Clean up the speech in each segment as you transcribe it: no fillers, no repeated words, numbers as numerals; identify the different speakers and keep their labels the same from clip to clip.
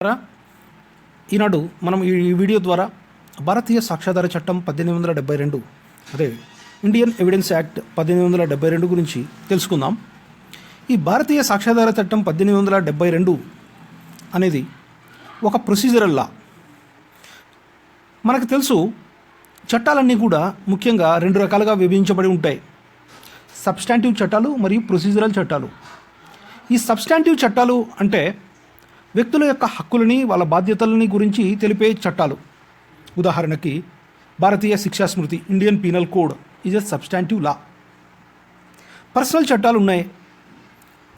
Speaker 1: ద్వారా ఈనాడు మనం ఈ వీడియో ద్వారా భారతీయ సాక్ష్యాధార చట్టం 1872 అదే ఇండియన్ ఎవిడెన్స్ యాక్ట్ 1872 గురించి తెలుసుకుందాం. ఈ భారతీయ సాక్ష్యాధార చట్టం 1872 అనేది ఒక ప్రొసీజరల్ లా. మనకు తెలుసు చట్టాలన్నీ కూడా ముఖ్యంగా రెండు రకాలుగా విభజించబడి ఉంటాయి: సబ్స్టాంటివ్ చట్టాలు మరియు ప్రొసీజరల్ చట్టాలు. ఈ సబ్స్టాంటివ్ చట్టాలు అంటే వ్యక్తుల యొక్క హక్కులని వాళ్ళ బాధ్యతలని గురించి తెలిపే చట్టాలు. ఉదాహరణకి భారతీయ శిక్షా స్మృతి Indian penal code is a substantive law. Personal చట్టాలు ఉన్నాయి.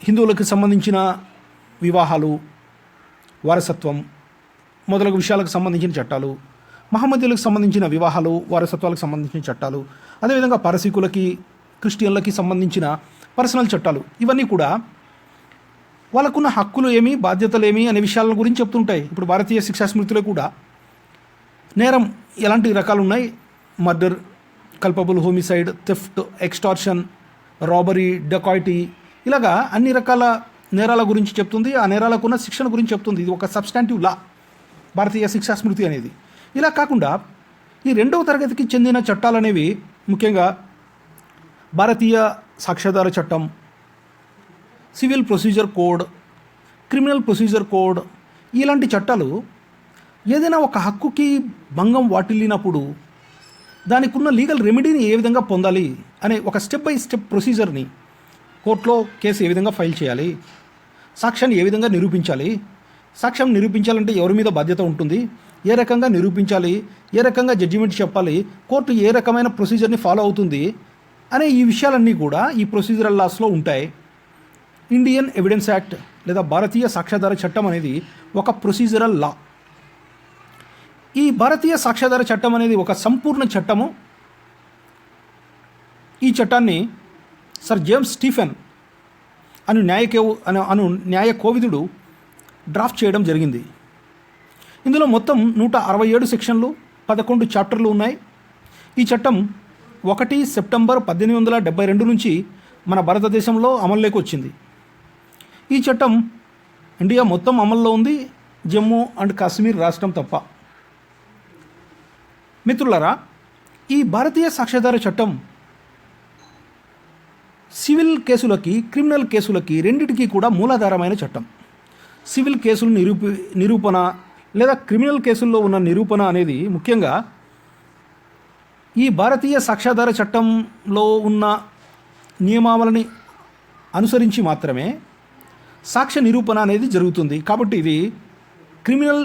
Speaker 1: హిందువులకు సంబంధించిన వివాహాలు, వారసత్వం మొదలగు విషయాలకు సంబంధించిన చట్టాలు, మహమ్మదీయులకు సంబంధించిన వివాహాలు, వారసత్వాలకు సంబంధించిన చట్టాలు, అదేవిధంగా పారసీకులకి, క్రిస్టియన్లకి సంబంధించిన పర్సనల్ చట్టాలు. ఇవన్నీ కూడా వాళ్ళకున్న హక్కులు ఏమి, బాధ్యతలు ఏమి అనే విషయాల గురించి చెప్తుంటాయి. ఇప్పుడు భారతీయ శిక్షా స్మృతిలో కూడా నేరం ఎలాంటి రకాలు ఉన్నాయి: murder, culpable homicide, theft, extortion, robbery, dacoity, ఇలాగా అన్ని రకాల నేరాల గురించి చెప్తుంది. ఆ నేరాలకున్న శిక్షణ గురించి చెప్తుంది. ఇది ఒక సబ్స్టాంటివ్ లా భారతీయ శిక్షా స్మృతి అనేది. ఇలా కాకుండా ఈ రెండవ తరగతికి చెందిన చట్టాలు అనేవి ముఖ్యంగా భారతీయ సాక్ష్యాధార చట్టం, civil procedure code, criminal procedure code. ఇలాంటి చట్టాలు ఏదైనా ఒక హక్కుకి భంగం వాటిల్లినప్పుడు దానికి ఉన్న లీగల్ రెమెడీని ఏ విధంగా పొందాలి అనే ఒక స్టెప్ బై స్టెప్ ప్రొసీజర్ని, కోర్టులో కేసు ఏ విధంగా ఫైల్ చేయాలి, సాక్ష్యాన్ని ఏ విధంగా నిరూపించాలి, సాక్ష్యం నిరూపించాలంటే ఎవరి మీద బాధ్యత ఉంటుంది, ఏ రకంగా నిరూపించాలి, ఏ రకంగా జడ్జిమెంట్ చెప్పాలి, కోర్టు ఏ రకమైన ప్రొసీజర్ని ఫాలో అవుతుంది అనే ఈ విషయాలన్నీ కూడా ఈ ప్రొసీజరల్ లాస్లో ఉంటాయి. ఇండియన్ ఎవిడెన్స్ యాక్ట్ లేదా భారతీయ సాక్ష్యాధార చట్టం అనేది ఒక ప్రొసీజరల్ లా. ఈ భారతీయ సాక్ష్యాధార చట్టం అనేది ఒక సంపూర్ణ చట్టము. ఈ చట్టాన్ని సర్ జేమ్స్ స్టీఫెన్ అను న్యాయ కోవిదుడు డ్రాఫ్ట్ చేయడం జరిగింది. ఇందులో మొత్తం 167 సెక్షన్లు, 11 చాప్టర్లు ఉన్నాయి. ఈ చట్టం 1 సెప్టెంబర్ 1872 నుంచి మన భారతదేశంలో అమల్లోకి వచ్చింది. ఈ చట్టం ఇండియా మొత్తం అమల్లో ఉంది, జమ్మూ అండ్ కాశ్మీర్ రాష్ట్రం తప్ప. మిత్రులారా, ఈ భారతీయ సాక్ష్యాధార చట్టం సివిల్ కేసులకి, క్రిమినల్ కేసులకి రెండిటికీ కూడా మూలాధారమైన చట్టం. సివిల్ కేసులు నిరూపణ లేదా క్రిమినల్ కేసుల్లో ఉన్న నిరూపణ అనేది ముఖ్యంగా ఈ భారతీయ సాక్ష్యాధార చట్టంలో ఉన్న నియమావళిని అనుసరించి మాత్రమే సాక్ష్య నిరూపణ అనేది జరుగుతుంది. కాబట్టి ఇది క్రిమినల్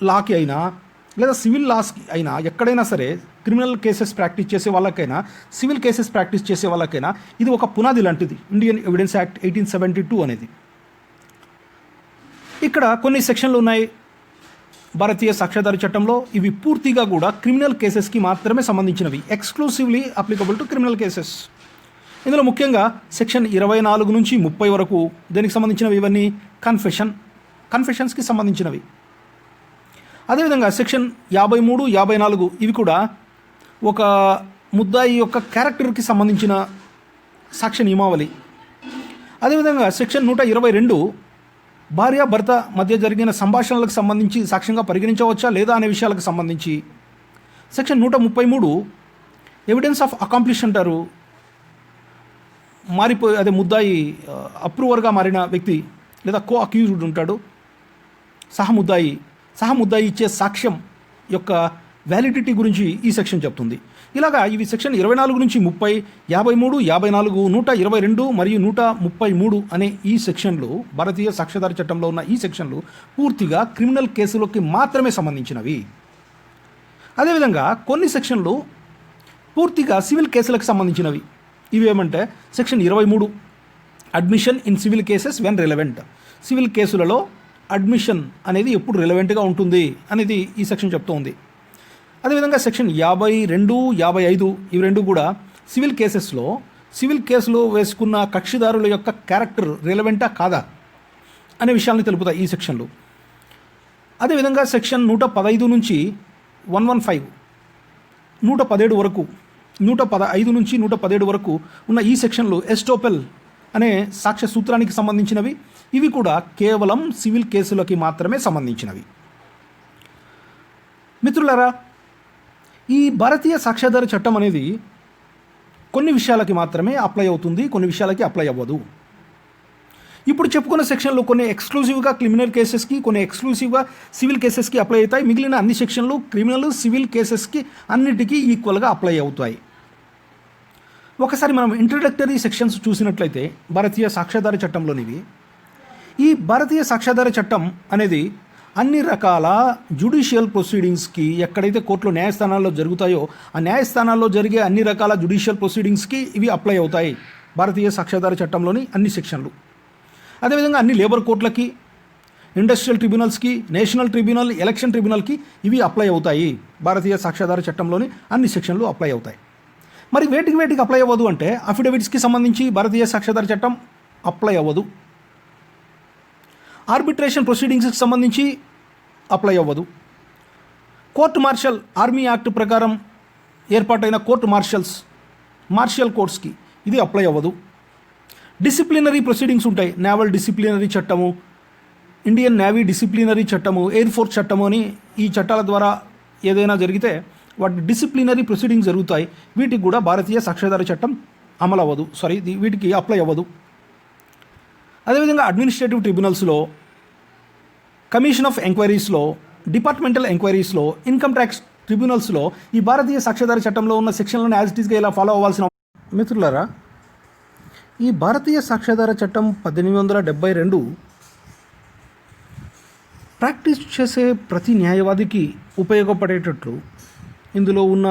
Speaker 1: లాకి అయినా లేదా సివిల్ లాస్కి అయినా ఎక్కడైనా సరే, క్రిమినల్ కేసెస్ ప్రాక్టీస్ చేసే వాళ్ళకైనా, సివిల్ కేసెస్ ప్రాక్టీస్ చేసే వాళ్ళకైనా ఇది ఒక పునాది లాంటిది. ఇండియన్ ఎవిడెన్స్ యాక్ట్ 1872 అనేది. ఇక్కడ కొన్ని సెక్షన్లు ఉన్నాయి భారతీయ సాక్ష్యాధార చట్టంలో. ఇవి పూర్తిగా కూడా క్రిమినల్ కేసెస్కి మాత్రమే సంబంధించినవి, exclusively applicable to criminal cases. ఇందులో ముఖ్యంగా సెక్షన్ 24 నుంచి 30 వరకు దేనికి సంబంధించినవి? ఇవన్నీ కన్ఫెషన్స్కి సంబంధించినవి. అదేవిధంగా సెక్షన్ 53, 54 ఇవి కూడా ఒక ముద్దాయి యొక్క క్యారెక్టర్కి సంబంధించిన సాక్ష్య నియమావళి. అదేవిధంగా సెక్షన్ 122 భార్య భర్త మధ్య జరిగిన సంభాషణలకు సంబంధించి సాక్ష్యంగా పరిగణించవచ్చా లేదా అనే విషయాలకు సంబంధించి. సెక్షన్ 133 ఎవిడెన్స్ ఆఫ్ అకాంప్లిష్ అంటారు. అదే ముద్దాయి అప్రూవర్గా మారిన వ్యక్తి లేదా కో అక్యూజ్డ్ ఉంటాడు, సహముద్దాయి ఇచ్చే సాక్ష్యం యొక్క వ్యాలిడిటీ గురించి ఈ సెక్షన్ చెప్తుంది. ఇలాగా ఇవి సెక్షన్ 24 నుంచి 30, 53, 54, 122 మరియు 133 అనే ఈ సెక్షన్లు, భారతీయ సాక్ష్యాధార చట్టంలో ఉన్న ఈ సెక్షన్లు పూర్తిగా క్రిమినల్ కేసులకి మాత్రమే సంబంధించినవి. అదేవిధంగా కొన్ని సెక్షన్లు పూర్తిగా సివిల్ కేసులకు సంబంధించినవి. ఇవి ఏమంటే section 23 admission in civil cases when relevant. Civil కేసులలో అడ్మిషన్ అనేది ఎప్పుడు రిలవెంట్గా ఉంటుంది అనేది ఈ సెక్షన్ చెప్తోంది. అదేవిధంగా సెక్షన్ 52, 55 ఇవి రెండు కూడా సివిల్ కేసులో వేసుకున్న కక్షిదారుల యొక్క క్యారెక్టర్ రిలవెంటా కాదా అనే విషయాన్ని తెలుపుతాయి ఈ సెక్షన్లు. అదేవిధంగా సెక్షన్ 115 నుంచి 115, 117 వరకు, 115 నుంచి 117 వరకు ఉన్న ఈ సెక్షన్లు ఎస్టోపెల్ అనే సాక్ష్య సూత్రానికి సంబంధించినవి. ఇవి కూడా కేవలం సివిల్ కేసులకి మాత్రమే సంబంధించినవి. మిత్రులారా, ఈ భారతీయ సాక్ష్యాధార చట్టం అనేది కొన్ని విషయాలకి మాత్రమే అప్లై అవుతుంది, కొన్ని విషయాలకి అప్లై అవ్వదు. ఇప్పుడు చెప్పుకున్న సెక్షన్లు కొన్ని ఎక్స్క్లూజివ్గా క్రిమినల్ కేసెస్కి, కొన్ని ఎక్స్క్లూజివ్గా సివిల్ కేసెస్కి అప్లై అవుతాయి. మిగిలిన అన్ని సెక్షన్లు క్రిమినల్, సివిల్ కేసెస్కి అన్నిటికీ ఈక్వల్గా అప్లై అవుతాయి. ఒకసారి మనం ఇంట్రడక్టరీ సెక్షన్స్ చూసినట్లయితే భారతీయ సాక్ష్యాధార చట్టంలోనివి, ఈ భారతీయ సాక్ష్యాధార చట్టం అనేది అన్ని రకాల జ్యుడిషియల్ ప్రొసీడింగ్స్కి, ఎక్కడైతే కోర్టులో న్యాయస్థానాల్లో జరుగుతాయో ఆ న్యాయస్థానాల్లో జరిగే అన్ని రకాల జ్యుడిషియల్ ప్రొసీడింగ్స్కి ఇవి అప్లై అవుతాయి. భారతీయ సాక్ష్యాధార చట్టంలోని అన్ని సెక్షన్లు. అదేవిధంగా అన్ని లేబర్ కోర్టులకి, ఇండస్ట్రియల్ ట్రిబ్యునల్స్కి, నేషనల్ ట్రిబ్యునల్, ఎలక్షన్ ట్రిబ్యునల్కి ఇవి అప్లై అవుతాయి. భారతీయ సాక్ష్యాధార చట్టంలోని అన్ని సెక్షన్లు అప్లై అవుతాయి. మరి వేటికి అప్లై అవ్వదు అంటే అఫిడవిట్స్కి సంబంధించి భారతీయ సాక్ష్యాధార చట్టం అప్లై అవ్వదు. ఆర్బిట్రేషన్ ప్రొసీడింగ్స్కి సంబంధించి అప్లై అవ్వదు. కోర్టు మార్షల్, ఆర్మీ యాక్ట్ ప్రకారం ఏర్పాటైన కోర్టు మార్షల్ కోర్ట్స్కి ఇది అప్లై అవ్వదు. డిసిప్లినరీ ప్రొసీడింగ్స్ ఉంటాయి. నేవల్ డిసిప్లినరీ చట్టము, ఇండియన్ నేవీ డిసిప్లినరీ చట్టము, ఎయిర్ ఫోర్స్ చట్టము అని ఈ చట్టాల ద్వారా ఏదైనా జరిగితే వాటి డిసిప్లినరీ ప్రొసీడింగ్స్ జరుగుతాయి. వీటికి కూడా భారతీయ సాక్ష్యాధార చట్టం అమలు అవ్వదు, వీటికి అప్లై అవ్వదు. అదేవిధంగా అడ్మినిస్ట్రేటివ్ ట్రిబ్యునల్స్లో, కమిషన్ ఆఫ్ ఎంక్వైరీస్లో, డిపార్ట్మెంటల్ ఎంక్వైరీస్లో, ఇన్కమ్ ట్యాక్స్ ట్రిబ్యునల్స్లో ఈ భారతీయ సాక్ష్యాధార చట్టంలో ఉన్న సెక్షన్లను యాజ్ ఇట్ ఈస్గా ఇలా ఫాలో అవ్వాల్సిన. మిత్రులారా, ఈ భారతీయ సాక్ష్యాధార చట్టం 1872 ప్రాక్టీస్ చేసే ప్రతి న్యాయవాదికి ఉపయోగపడేటట్లు ఇందులో ఉన్న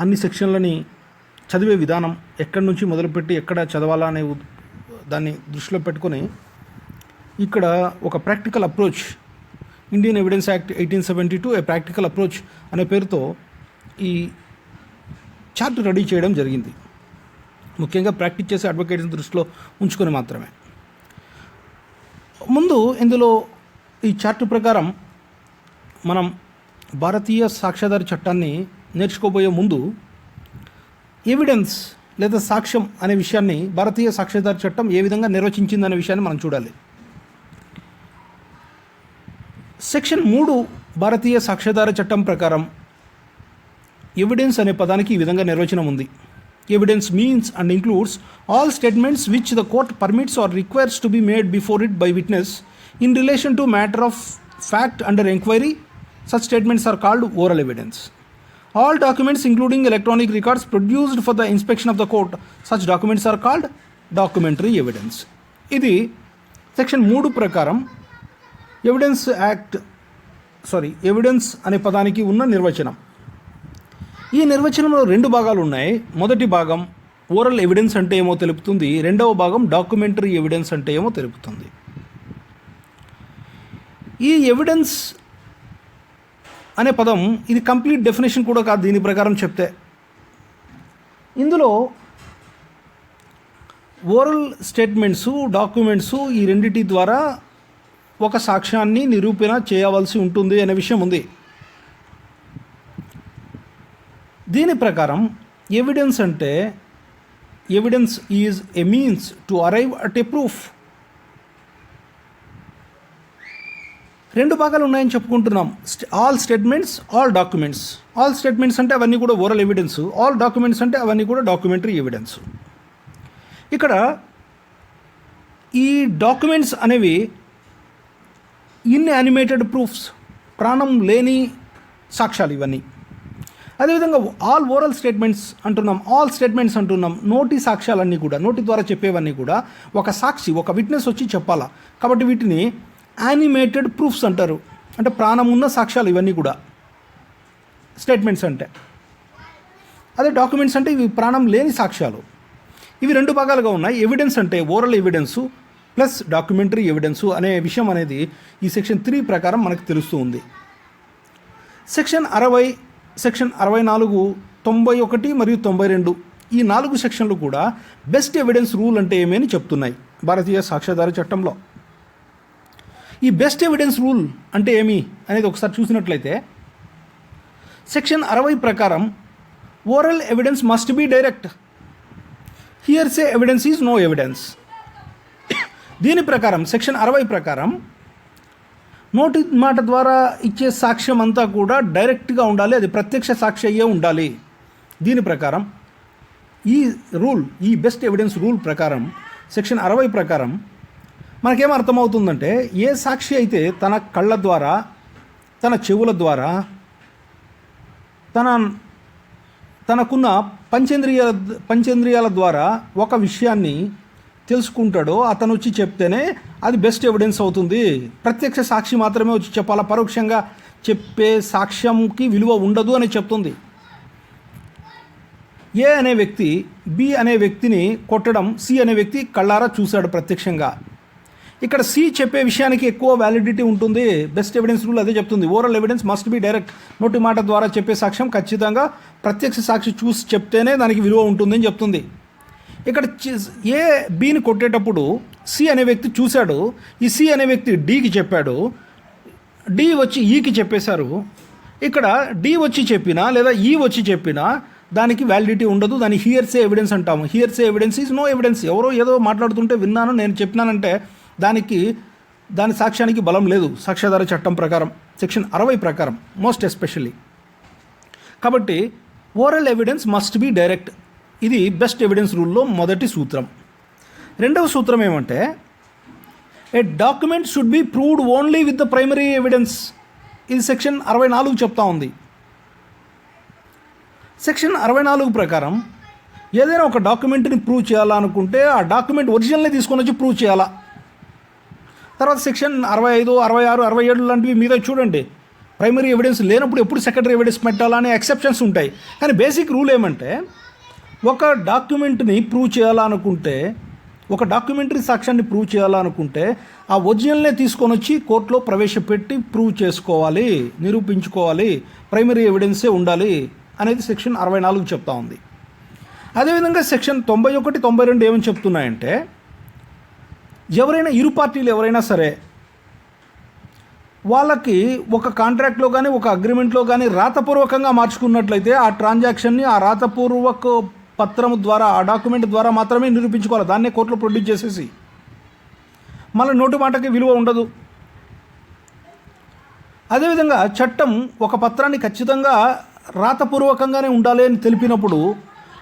Speaker 1: అన్ని సెక్షన్లని చదివే విధానం, ఎక్కడి నుంచి మొదలుపెట్టి ఎక్కడ చదవాలా అనే దాన్ని దృష్టిలో పెట్టుకొని ఇక్కడ ఒక practical approach, Indian evidence act 1872 a practical approach అనే పేరుతో ఈ చార్ట్ రెడీ చేయడం జరిగింది. ముఖ్యంగా ప్రాక్టీస్ చేసే అడ్వకేట్స్ దృష్టిలో ఉంచుకొని మాత్రమే. ముందు ఇందులో ఈ చార్ట్ ప్రకారం మనం భారతీయ సాక్ష్యాధార చట్టాన్ని నేర్చుకోబోయే ముందు ఎవిడెన్స్ లేదా సాక్ష్యం అనే విషయాన్ని భారతీయ సాక్ష్యాధార చట్టం ఏ విధంగా నిర్వచించిందనే విషయాన్ని మనం చూడాలి. సెక్షన్ 3 భారతీయ సాక్ష్యాధార చట్టం ప్రకారం ఎవిడెన్స్ అనే పదానికి ఈ విధంగా నిర్వచనం ఉంది. Evidence means and includes all statements which the court permits or requires to be made before it by witness in relation to matter of fact under inquiry. Such statements are called oral evidence. All documents including electronic records produced for the inspection of the court, such documents are called documentary evidence. ఇది section 3 ప్రకారం evidence అనే పదానికి ఉన్న నిర్వచనం. ఈ నిర్వచనంలో 2 భాగాలు ఉన్నాయి. మొదటి భాగం ఓరల్ ఎవిడెన్స్ అంటే ఏమో తెలుపుతుంది. రెండవ భాగం డాక్యుమెంటరీ ఎవిడెన్స్ అంటే ఏమో తెలుపుతుంది. ఈ ఎవిడెన్స్ అనే పదం ఇది కంప్లీట్ డెఫినేషన్ కూడా కాదు. దీని ప్రకారం చెప్తే ఇందులో ఓరల్ స్టేట్మెంట్సు, డాక్యుమెంట్సు ఈ రెండిటి ద్వారా ఒక సాక్ష్యాన్ని నిరూపణ చేయవలసి ఉంటుంది అనే విషయం ఉంది. దీని ప్రకారం evidence is a means to arrive at a proof. 2 భాగాలు ఉన్నాయని చెప్పుకుంటున్నాం. All statements, all documents. All statements అంటే అవన్నీ కూడా ఓరల్ ఎవిడెన్స్, ఆల్ డాక్యుమెంట్స్ అంటే అవన్నీ కూడా డాక్యుమెంటరీ ఎవిడెన్స్. ఇక్కడ ఈ డాక్యుమెంట్స్ అనేవి ఇన్యానిమేటెడ్ ప్రూఫ్స్, ప్రాణం లేని సాక్ష్యాలు ఇవన్నీ. అదేవిధంగా ఆల్ ఓరల్ స్టేట్మెంట్స్ అంటున్నాం, ఆల్ స్టేట్మెంట్స్ అంటున్నాం. నోటి సాక్ష్యాలన్నీ కూడా, నోటి ద్వారా చెప్పేవన్నీ కూడా ఒక సాక్షి, ఒక విట్నెస్ వచ్చి చెప్పాలా. కాబట్టి వీటిని యానిమేటెడ్ ప్రూఫ్స్ అంటారు. అంటే ప్రాణం ఉన్న సాక్ష్యాలు ఇవన్నీ కూడా స్టేట్మెంట్స్ అంటే. అదే డాక్యుమెంట్స్ అంటే ఇవి ప్రాణం లేని సాక్ష్యాలు. ఇవి 2 భాగాలుగా ఉన్నాయి. ఎవిడెన్స్ అంటే oral evidence plus documentary evidence అనే విషయం అనేది ఈ సెక్షన్ 3 ప్రకారం మనకు తెలుస్తూ ఉంది. సెక్షన్ 60, సెక్షన్ 64, 91 మరియు 92 ఈ 4 సెక్షన్లు కూడా బెస్ట్ ఎవిడెన్స్ రూల్ అంటే ఏమని చెప్తున్నాయి భారతీయ సాక్ష్యాధార చట్టంలో. ఈ బెస్ట్ ఎవిడెన్స్ రూల్ అంటే ఏమి అనేది ఒకసారి చూసినట్లయితే సెక్షన్ 60 ప్రకారం oral evidence must be direct. Hearsay evidence is no evidence. దీని ప్రకారం సెక్షన్ 60 ప్రకారం నోటి మాట ద్వారా ఇచ్చే సాక్ష్యం అంతా కూడా డైరెక్ట్గా ఉండాలి, అది ప్రత్యక్ష సాక్షి అయ్యే ఉండాలి. దీని ప్రకారం ఈ రూల్, ఈ బెస్ట్ ఎవిడెన్స్ రూల్ ప్రకారం సెక్షన్ 60 ప్రకారం మనకేం అర్థమవుతుందంటే, ఏ సాక్షి అయితే తన కళ్ళ ద్వారా, తన చెవుల ద్వారా, తనకున్న పంచేంద్రియాల ద్వారా ఒక విషయాన్ని తెలుసుకుంటాడో అతను వచ్చి చెప్తేనే అది బెస్ట్ ఎవిడెన్స్ అవుతుంది. ప్రత్యక్ష సాక్షి మాత్రమే వచ్చి చెప్పాలా, పరోక్షంగా చెప్పే సాక్ష్యంకి విలువ ఉండదు అని చెప్తుంది. ఏ అనే వ్యక్తి బి అనే వ్యక్తిని కొట్టడం సి అనే వ్యక్తి కళ్ళారా చూశాడు ప్రత్యక్షంగా. ఇక్కడ సి చెప్పే విషయానికి ఎక్కువ వ్యాలిడిటీ ఉంటుంది. బెస్ట్ ఎవిడెన్స్ రూల్ అదే చెప్తుంది. Oral evidence must be direct. నోటి మాట ద్వారా చెప్పే సాక్ష్యం ఖచ్చితంగా ప్రత్యక్ష సాక్షి చూసి చెప్తేనే దానికి విలువ ఉంటుందని చెప్తుంది. ఇక్కడ ఏ బిని కొట్టేటప్పుడు సి అనే వ్యక్తి చూశాడు, ఈ సి అనే వ్యక్తి డికి చెప్పాడు, డి వచ్చి ఈకి చెప్పేశారు. ఇక్కడ డి వచ్చి చెప్పినా లేదా ఈ వచ్చి చెప్పినా దానికి వ్యాలిడిటీ ఉండదు. దాన్ని హియర్సే ఎవిడెన్స్ అంటాము. Hearsay evidence is no evidence. ఎవరో ఏదో మాట్లాడుతుంటే విన్నాను, నేను చెప్పినానంటే దాని సాక్ష్యానికి బలం లేదు సాక్ష్యాధార చట్టం ప్రకారం, సెక్షన్ 60 ప్రకారం మోస్ట్ ఎస్పెషల్లీ. కాబట్టి oral evidence must be direct. ఇది బెస్ట్ ఎవిడెన్స్ రూల్లో మొదటి సూత్రం. రెండవ సూత్రం ఏమంటే, a document should be proved only with the primary evidence. ఇది సెక్షన్ 64 చెప్తా ఉంది. సెక్షన్ 64 ప్రకారం ఏదైనా ఒక డాక్యుమెంట్ని ప్రూవ్ చేయాలనుకుంటే ఆ డాక్యుమెంట్ ఒరిజినల్ని తీసుకొని వచ్చి ప్రూవ్ చేయాలా. తర్వాత సెక్షన్ 65, 66, 67 లాంటివి మీద చూడండి, ప్రైమరీ ఎవిడెన్స్ లేనప్పుడు ఎప్పుడు సెకండరీ ఎవిడెన్స్ పెట్టాలని ఎక్సెప్షన్స్ ఉంటాయి. కానీ బేసిక్ రూల్ ఏమంటే, ఒక డాక్యుమెంట్ని ప్రూవ్ చేయాలనుకుంటే, ఒక డాక్యుమెంటరీ సాక్ష్యాన్ని ప్రూవ్ చేయాలనుకుంటే ఆ ఒరిజినల్నే తీసుకొని వచ్చి కోర్టులో ప్రవేశపెట్టి ప్రూవ్ చేసుకోవాలి, నిరూపించుకోవాలి, ప్రైమరీ ఎవిడెన్సే ఉండాలి అనేది సెక్షన్ 64 చెప్తా ఉంది. అదేవిధంగా సెక్షన్ 91, 92 ఏమని చెప్తున్నాయంటే, ఎవరైనా ఇరు పార్టీలు ఎవరైనా సరే వాళ్ళకి ఒక కాంట్రాక్ట్లో కానీ ఒక అగ్రిమెంట్లో కానీ రాతపూర్వకంగా మార్చుకున్నట్లయితే ఆ ట్రాన్సాక్షన్ని ఆ రాతపూర్వక పత్రము ద్వారా, ఆ డాక్యుమెంట్ ద్వారా మాత్రమే నిరూపించుకోవాలి. దాన్నే కోర్టులో ప్రొడ్యూస్ చేసేసి మళ్ళీ నోటి మాటకి విలువ ఉండదు. అదేవిధంగా చట్టం ఒక పత్రాన్ని ఖచ్చితంగా రాతపూర్వకంగానే ఉండాలి అని తెలిపినప్పుడు,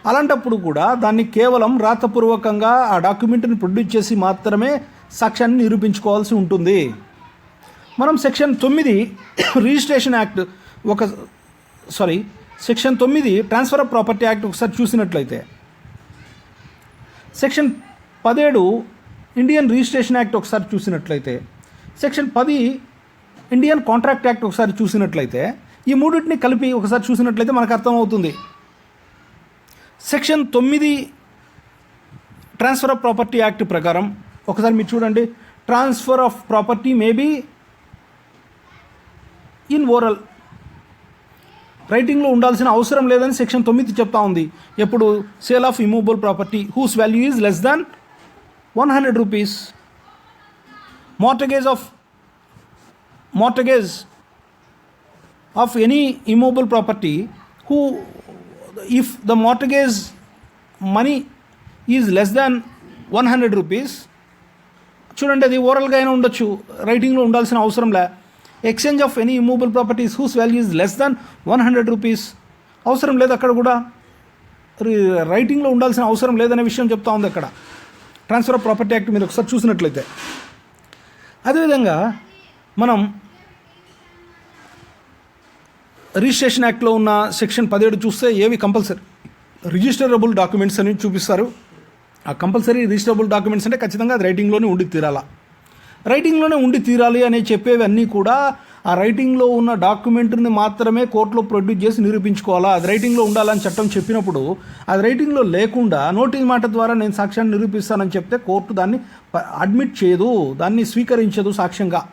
Speaker 1: అలాంటప్పుడు కూడా దాన్ని కేవలం రాతపూర్వకంగా ఆ డాక్యుమెంట్ని ప్రొడ్యూస్ చేసి మాత్రమే సాక్ష్యాన్ని నిరూపించుకోవాల్సి ఉంటుంది. మనం section 9 registration act section 9 transfer of property act ఒకసారి చూసినట్లయితే, సెక్షన్ 17 ఇండియన్ రిజిస్ట్రేషన్ యాక్ట్ ఒకసారి చూసినట్లయితే, సెక్షన్ 10 ఇండియన్ కాంట్రాక్ట్ యాక్ట్ ఒకసారి చూసినట్లయితే, ఈ మూడింటిని కలిపి ఒకసారి చూసినట్లయితే మనకు అర్థమవుతుంది. Section 9 transfer of property act ప్రకారం ఒకసారి మీరు చూడండి, transfer of property maybe in oral. రైటింగ్లో ఉండాల్సిన అవసరం లేదని సెక్షన్ 9 చెప్తా ఉంది. ఎప్పుడు sale of immovable property whose value is less than 100 rupees, mortgage of any immovable property who if the mortgage money is less than 100 rupees, చూడండి అది ఓరల్గా అయినా ఉండొచ్చు, రైటింగ్లో ఉండాల్సిన అవసరం లే. Exchange of any immovable properties whose value is less than 100 rupees అవసరం లేదు. అక్కడ కూడా రైటింగ్లో ఉండాల్సిన అవసరం లేదనే విషయం చెప్తా ఉంది అక్కడ ట్రాన్స్ఫర్ ఆఫ్ ప్రాపర్టీ యాక్ట్ మీరు ఒకసారి చూసినట్లయితే. అదేవిధంగా మనం రిజిస్ట్రేషన్ యాక్ట్లో ఉన్న సెక్షన్ 17 చూస్తే ఏవి కంపల్సరీ రిజిస్టరబుల్ డాక్యుమెంట్స్ అని చూపిస్తారు. ఆ కంపల్సరీ రిజిస్టరబుల్ డాక్యుమెంట్స్ అంటే ఖచ్చితంగా అది రైటింగ్లోనే ఉండి తీరాలా. రైటింగ్లోనే ఉండి తీరాలి అని చెప్పేవి అన్నీ కూడా ఆ రైటింగ్లో ఉన్న డాక్యుమెంట్ని మాత్రమే కోర్టులో ప్రొడ్యూస్ చేసి నిరూపించుకోవాలా. అది రైటింగ్లో ఉండాలని చట్టం చెప్పినప్పుడు అది రైటింగ్లో లేకుండా నోటి మాట ద్వారా నేను సాక్ష్యాన్ని నిరూపిస్తానని చెప్తే కోర్టు దాన్ని అడ్మిట్ చేయదు, దాన్ని స్వీకరించదు సాక్ష్యంగా.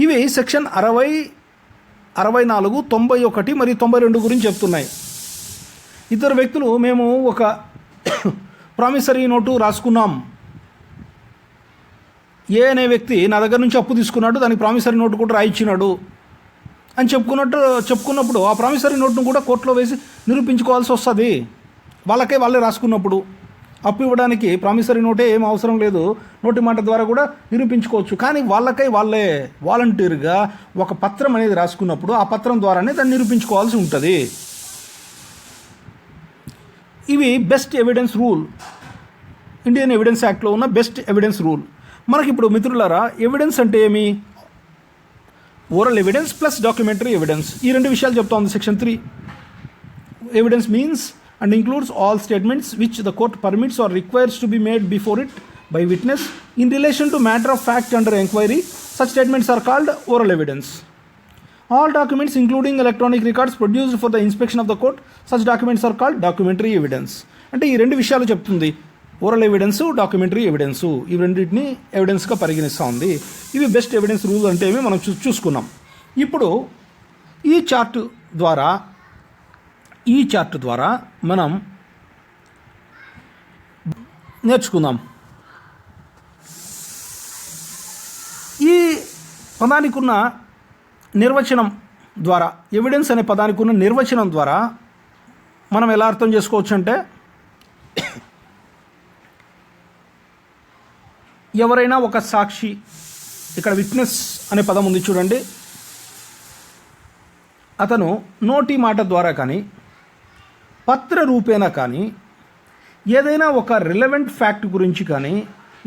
Speaker 1: ఇవి సెక్షన్ 60, 64, 91 మరియు 92 గురించి చెప్తున్నాయి. ఇద్దరు వ్యక్తులు మేము ఒక ప్రామిసరీ నోటు రాసుకున్నాం. ఏ అనే వ్యక్తి నా దగ్గర నుంచి అప్పు తీసుకున్నాడు, దానికి ప్రామిసరీ నోటు కూడా రాయించినాడు అని చెప్పుకున్నప్పుడు ఆ ప్రామిసరీ నోటును కూడా కోర్టులో వేసి నిరూపించుకోవాల్సి వస్తుంది. వాళ్ళే రాసుకున్నప్పుడు అప్పు ఇవ్వడానికి ప్రామిసరీ నోటే ఏం అవసరం లేదు, నోటి మాట ద్వారా కూడా నిరూపించుకోవచ్చు. కానీ వాళ్ళే వాలంటీర్గా ఒక పత్రం అనేది రాసుకున్నప్పుడు ఆ పత్రం ద్వారానే దాన్ని నిరూపించుకోవాల్సి ఉంటుంది. ఇవి best evidence rule, Indian evidence యాక్ట్లో ఉన్న బెస్ట్ ఎవిడెన్స్ రూల్. మనకి ఇప్పుడు మిత్రులారా, ఎవిడెన్స్ అంటే ఏమి? Oral evidence plus documentary evidence, ఈ రెండు విషయాలు చెప్తా ఉంది section 3. Evidence means and includes all statements which the court permits or requires to be made before it by witness in relation to matter of fact under inquiry. Such statements are called oral evidence. All documents including electronic records produced for the inspection of the court, such documents are called documentary evidence. అంటే ఈ రెండు విషయాలు చెప్తుంది, oral evidence, documentary evidence. ఈ రెండింటిని ఎవిడెన్స్గా పరిగణిస్తూ ఉంది. ఇవి best evidence rule అంటే ఏమి మనం చూసుకున్నాం. ఇప్పుడు ఈ చార్ట్ ద్వారా మనం నేర్చుకుందాం. ఈ పదానికి ఉన్న నిర్వచనం ద్వారా, ఎవిడెన్స్ అనే పదానికి ఉన్న నిర్వచనం ద్వారా మనం ఎలా అర్థం చేసుకోవచ్చు అంటే, ఎవరైనా ఒక సాక్షి, ఇక్కడ విట్నెస్ అనే పదం ఉంది చూడండి, అతను నోటి మాట ద్వారా కానీ పత్ర రూపేణా కానీ ఏదైనా ఒక రిలవెంట్ ఫ్యాక్ట్ గురించి కానీ